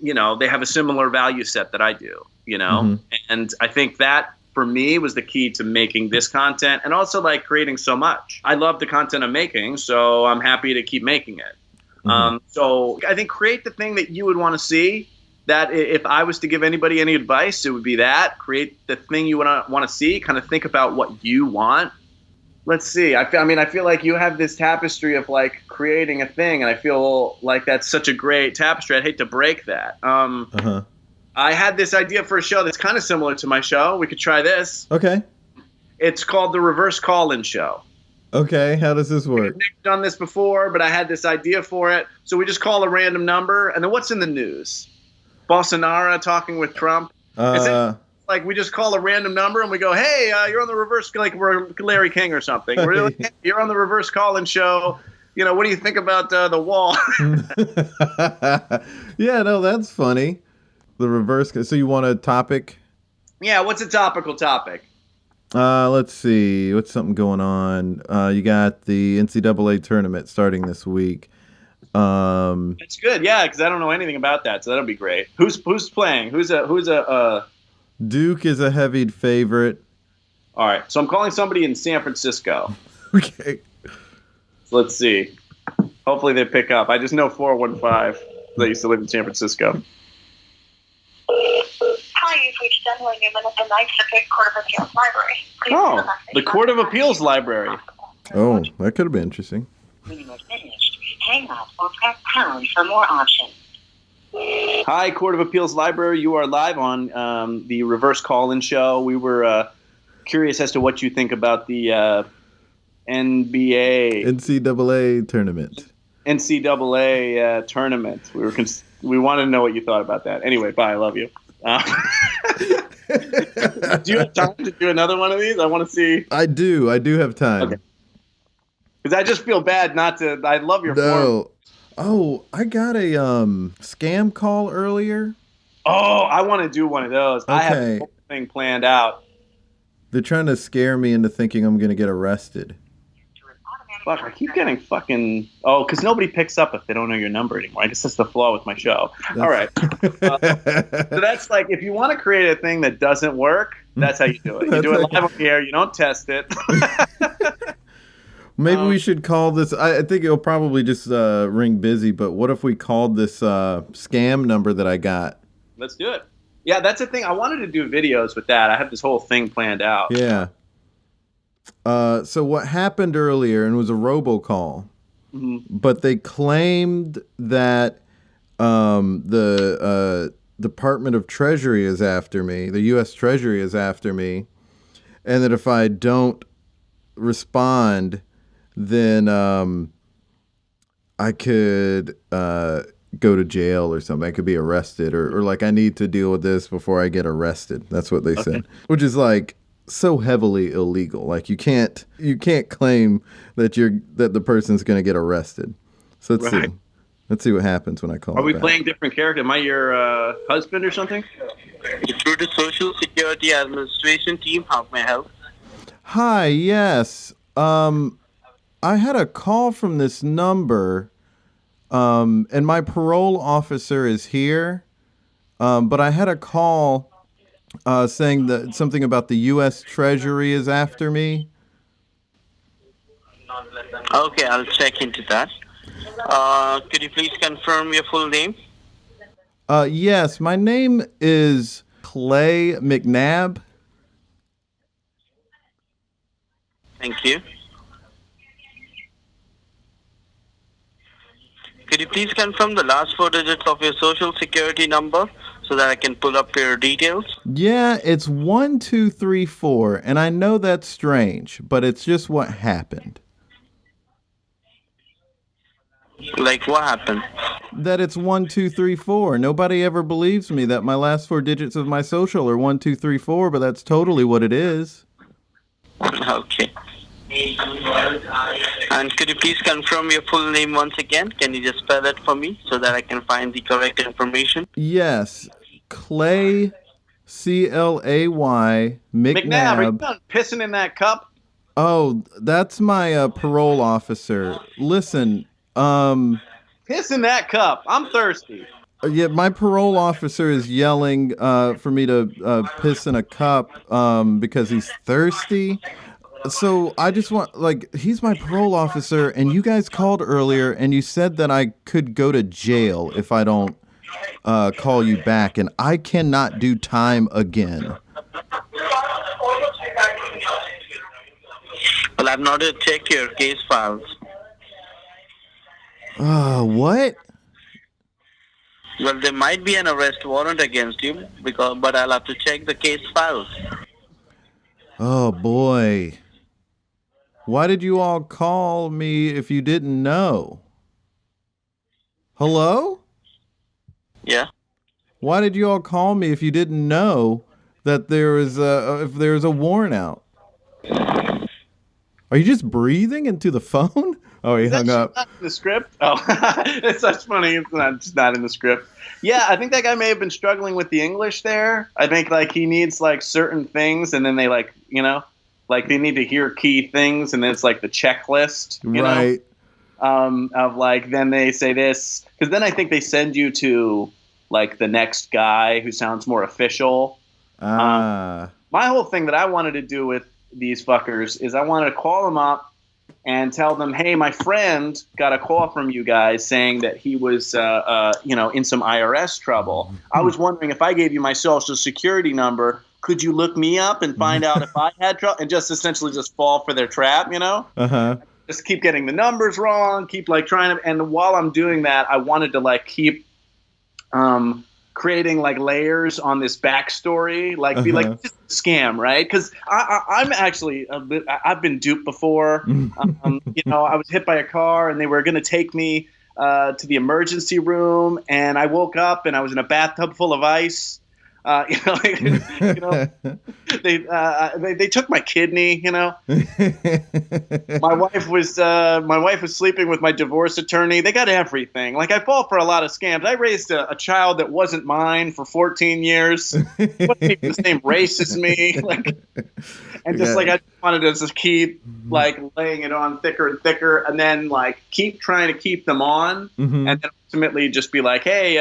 you know, they have a similar value set that I do, you know. Mm-hmm. And I think that, for me, was the key to making this content, and also like creating so much. I love the content I'm making, so I'm happy to keep making it. Mm-hmm. So I think create the thing that you would want to see. That if I was to give anybody any advice, it would be that. Create the thing you want to see. Kind of think about what you want. Let's see. I feel like you have this tapestry of like creating a thing, and I feel like that's such a great tapestry. I'd hate to break that. I had this idea for a show that's kind of similar to my show. We could try this. Okay. It's called the Reverse Call-In Show. Okay. How does this work? I've done this before, but I had this idea for it. So we just call a random number, and then what's in the news? Bolsonaro talking with Trump. Is it like we just call a random number and we go, hey, you're on the reverse, like we're Larry King or something. We're like, hey, you're on the Reverse Call-In Show. You know, what do you think about the wall? Yeah, no, that's funny. The reverse. So you want a topic? Yeah, what's a topical topic? Let's see. What's something going on? You got the NCAA tournament starting this week. It's good, yeah, because I don't know anything about that, so that'll be great. Who's playing? Who's a Duke is a heavy favorite. All right, so I'm calling somebody in San Francisco. Okay. So let's see. Hopefully they pick up. I just know 415. They used to live in San Francisco. Hi, you've reached Dunley Newman at the Ninth Circuit Court of Appeals Library. Please leave a message The Court of Appeals Library. Oh, that could have been interesting. When you are finished, hang up or press pound for more options. Hi, Court of Appeals Library. You are live on the Reverse Call-In Show. We were curious as to what you think about the NCAA tournament. NCAA tournament. We wanted to know what you thought about that. Anyway, bye. I love you. Do you have time to do another one of these? I want to see. I do have time. Okay. Because I just feel bad not to. I love your form. Oh, I got a scam call earlier. Oh, I want to do one of those. Okay. I have the whole thing planned out. They're trying to scare me into thinking I'm going to get arrested. Fuck, I keep getting fucking... Oh, because nobody picks up if they don't know your number anymore. I guess that's the flaw with my show. All right. So that's like, if you want to create a thing that doesn't work, that's how you do it. You do it live on the air. You don't test it. Maybe we should call this... I think it'll probably just ring busy, but what if we called this scam number that I got? Let's do it. Yeah, that's the thing. I wanted to do videos with that. I have this whole thing planned out. Yeah. So what happened earlier, and it was a robocall, but they claimed that the Department of Treasury is after me, the U.S. Treasury is after me, and that if I don't respond, then I could go to jail or something. I could be arrested, or like I need to deal with this before I get arrested. That's what they said, which is like so heavily illegal. Like you can't claim that the person's going to get arrested. So let's see what happens when I call. Are we playing different character? Am I your husband or something? It's through to Social Security Administration team. How may I help? Hi, yes. I had a call from this number, and my parole officer is here. But I had a call saying that something about the U.S. Treasury is after me. Okay, I'll check into that. Could you please confirm your full name? Yes, my name is Clay McNabb. Thank you. Could you please confirm the last 4 digits of your Social Security number so that I can pull up your details? Yeah, it's 1234, and I know that's strange, but it's just what happened. Like, what happened? That it's 1234. Nobody ever believes me that my last 4 digits of my social are 1234, but that's totally what it is. Okay. And could you please confirm your full name once again? Can you just spell it for me so that I can find the correct information? Yes, Clay, C-L-A-Y, McNabb, are you McNabb. done pissing in that cup? Oh, that's my parole officer. Listen, Piss in that cup. I'm thirsty. yeah, my parole officer is yelling for me to piss in a cup because he's thirsty. So I just want, he's my parole officer, and you guys called earlier, and you said that I could go to jail if I don't call you back, and I cannot do time again. Well, I've not yet checked your case files. What? Well, there might be an arrest warrant against you, but I'll have to check the case files. Oh, boy. Why did you all call me if you didn't know? Hello? Yeah? Why did you all call me if you didn't know that if there's a warrant out? Are you just breathing into the phone? Oh, he hung up. Not in the script? Oh, it's such funny. It's not in the script. Yeah, I think that guy may have been struggling with the English there. I think he needs certain things, and then they they need to hear key things, and then it's the checklist, you right? Know, of then they say this, because then I think they send you to the next guy who sounds more official. My whole thing that I wanted to do with these fuckers is I wanted to call them up and tell them, hey, my friend got a call from you guys saying that he was, in some IRS trouble. I was wondering if I gave you my social security number, could you look me up and find out if I had trouble, and just essentially just fall for their trap, Uh-huh. Just keep getting the numbers wrong, keep trying to, and while I'm doing that, I wanted to keep creating layers on this backstory, be this is a scam, right? Because I'm actually I've been duped before. I was hit by a car and they were going to take me to the emergency room, and I woke up and I was in a bathtub full of ice. They took my kidney. My wife was sleeping with my divorce attorney. They got everything. I fall for a lot of scams. I raised a child that wasn't mine for 14 years. He wasn't even the same race as me. I just wanted to just keep laying it on thicker and thicker, and then keep trying to keep them on, and then ultimately just be hey,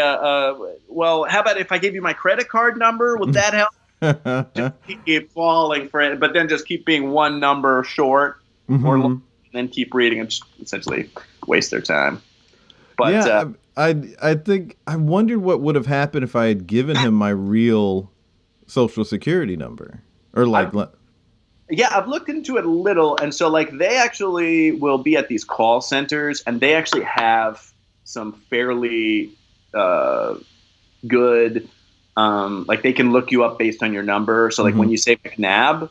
well, how about if I give you my credit card number? Would that help? Just keep falling for it, but then just keep being one number short, or long, and then keep reading and just essentially waste their time. But yeah, I think I wondered what would have happened if I had given him my real social security number, or yeah, I've looked into it a little, and so they actually will be at these call centers, and they actually have some fairly good, they can look you up based on your number. So when you say McNabb,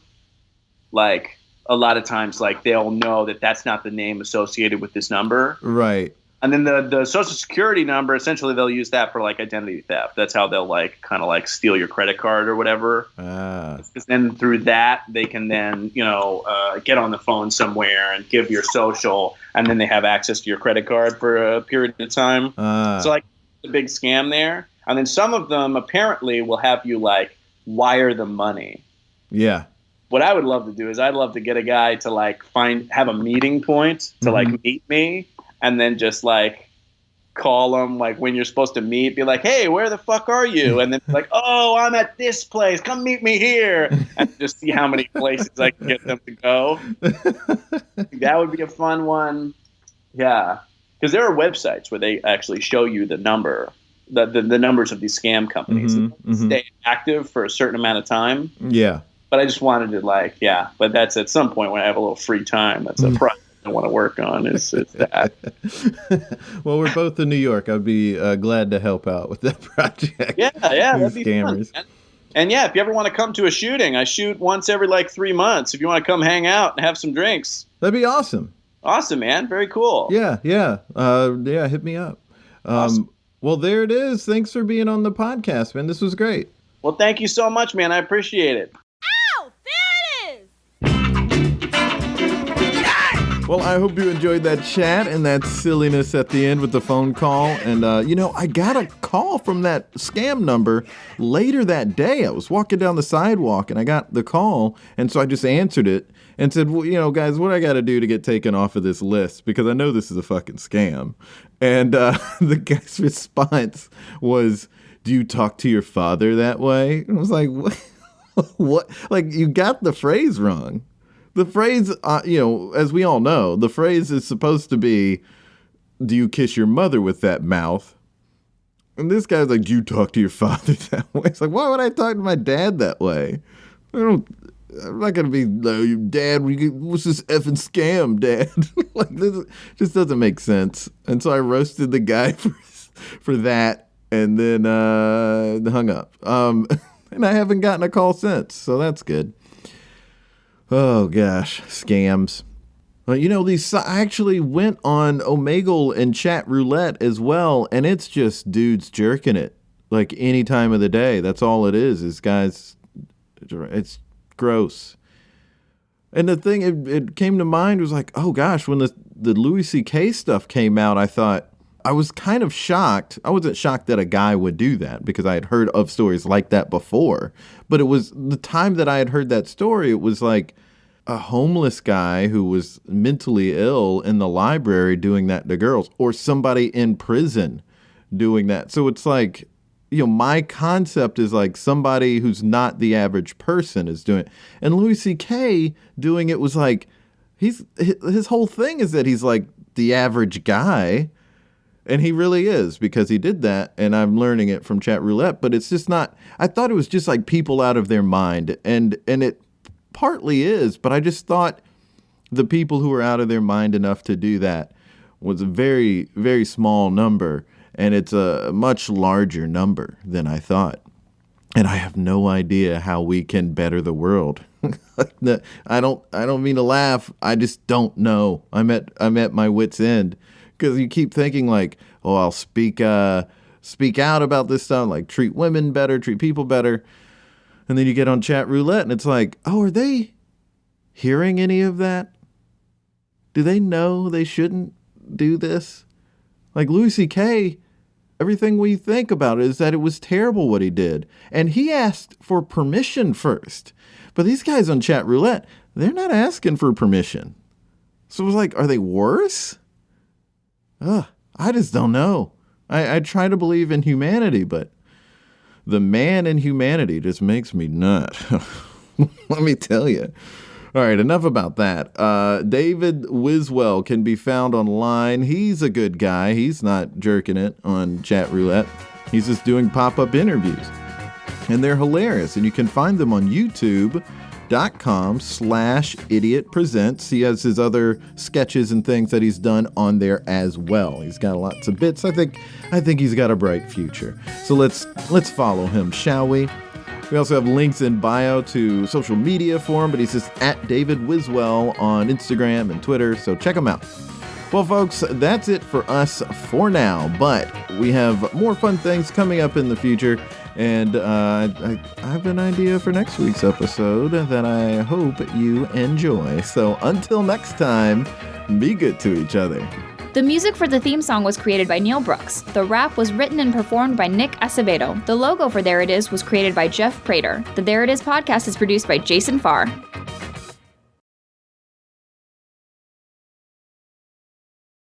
a lot of times they'll know that that's not the name associated with this number. Right. And then the social security number, essentially they'll use that for identity theft. That's how they'll kind of steal your credit card or whatever. Because then through that they can then get on the phone somewhere and give your social, and then they have access to your credit card for a period of time. So a big scam there. And then some of them apparently will have you wire them money. Yeah. What I would love to do is I'd love to get a guy to like have a meeting point to like meet me, and then just like call them like when you're supposed to meet, be like, hey, where the fuck are you? And then be like, oh, I'm at this place. Come meet me here. And just see how many places I can get them to go. That would be a fun one. Yeah. Because there are websites where they actually show you the number, the numbers of these scam companies. Stay active for a certain amount of time. Yeah. But I just wanted to but that's at some point when I have a little free time. That's a project I want to work on is that. Well, we're both in New York. I'd be glad to help out with that project. Yeah, that'd be scammers. fun. And yeah, if you ever want to come to a shooting, I shoot once every like 3 months. If you want to come hang out and have some drinks. That'd be awesome. Awesome, man. Very cool. Yeah. Hit me up. Awesome. Well, there it is. Thanks for being on the podcast, man. This was great. Well, thank you so much, man. I appreciate it. Well, I hope you enjoyed that chat and that silliness at the end with the phone call. And, I got a call from that scam number later that day. I was walking down the sidewalk and I got the call. And so I just answered it and said, well, guys, what I got to do to get taken off of this list? Because I know this is a fucking scam. And the guy's response was, do you talk to your father that way? And I was like, what? Like, you got the phrase wrong. The phrase, as we all know, the phrase is supposed to be, do you kiss your mother with that mouth? And this guy's like, do you talk to your father that way? It's like, why would I talk to my dad that way? I'm not going to be, Dad, what's this effing scam, Dad? Like, this just doesn't make sense. And so I roasted the guy for that and then hung up. And I haven't gotten a call since, so that's good. Oh, gosh, scams. Well, I actually went on Omegle and Chat Roulette as well, and it's just dudes jerking it, like any time of the day. That's all it is guys, it's gross. And the thing, it came to mind was like, oh, gosh, when the Louis C.K. stuff came out, I thought, I was kind of shocked. I wasn't shocked that a guy would do that because I had heard of stories like that before. But it was the time that I had heard that story, it was like a homeless guy who was mentally ill in the library doing that to girls, or somebody in prison doing that. So it's like, my concept is like somebody who's not the average person is doing it. And Louis C.K. doing it was like, his whole thing is that he's like the average guy. And he really is, because he did that, and I'm learning it from Chat Roulette, but it's just not, I thought it was just like people out of their mind, and it partly is, but I just thought the people who are out of their mind enough to do that was a very, very small number, and it's a much larger number than I thought. And I have no idea how we can better the world. I don't mean to laugh, I just don't know. I'm at my wit's end. Because you keep thinking like, oh, I'll speak out about this stuff, like treat women better, treat people better. And then you get on Chat Roulette and it's like, oh, are they hearing any of that? Do they know they shouldn't do this? Like Louis C.K., everything we think about is that it was terrible what he did. And he asked for permission first. But these guys on Chat Roulette, they're not asking for permission. So it was like, are they worse? I just don't know. I try to believe in humanity, but the man in humanity just makes me nut. Let me tell you. All right, enough about that. David Wiswell can be found online. He's a good guy. He's not jerking it on Chat Roulette. He's just doing pop-up interviews. And they're hilarious. And you can find them on YouTube.com/Idiot Presents. He has his other sketches and things that he's done on there as well. He's got lots of bits. I think he's got a bright future. So let's follow him, shall we? We also have links in bio to social media for him, but he's just at David Wiswell on Instagram and Twitter, so check him out. Well, folks, that's it for us for now, but we have more fun things coming up in the future. And I have an idea for next week's episode that I hope you enjoy. So until next time, be good to each other. The music for the theme song was created by Neil Brooks. The rap was written and performed by Nick Acevedo. The logo for There It Is was created by Jeff Prater. The There It Is podcast is produced by Jason Farr.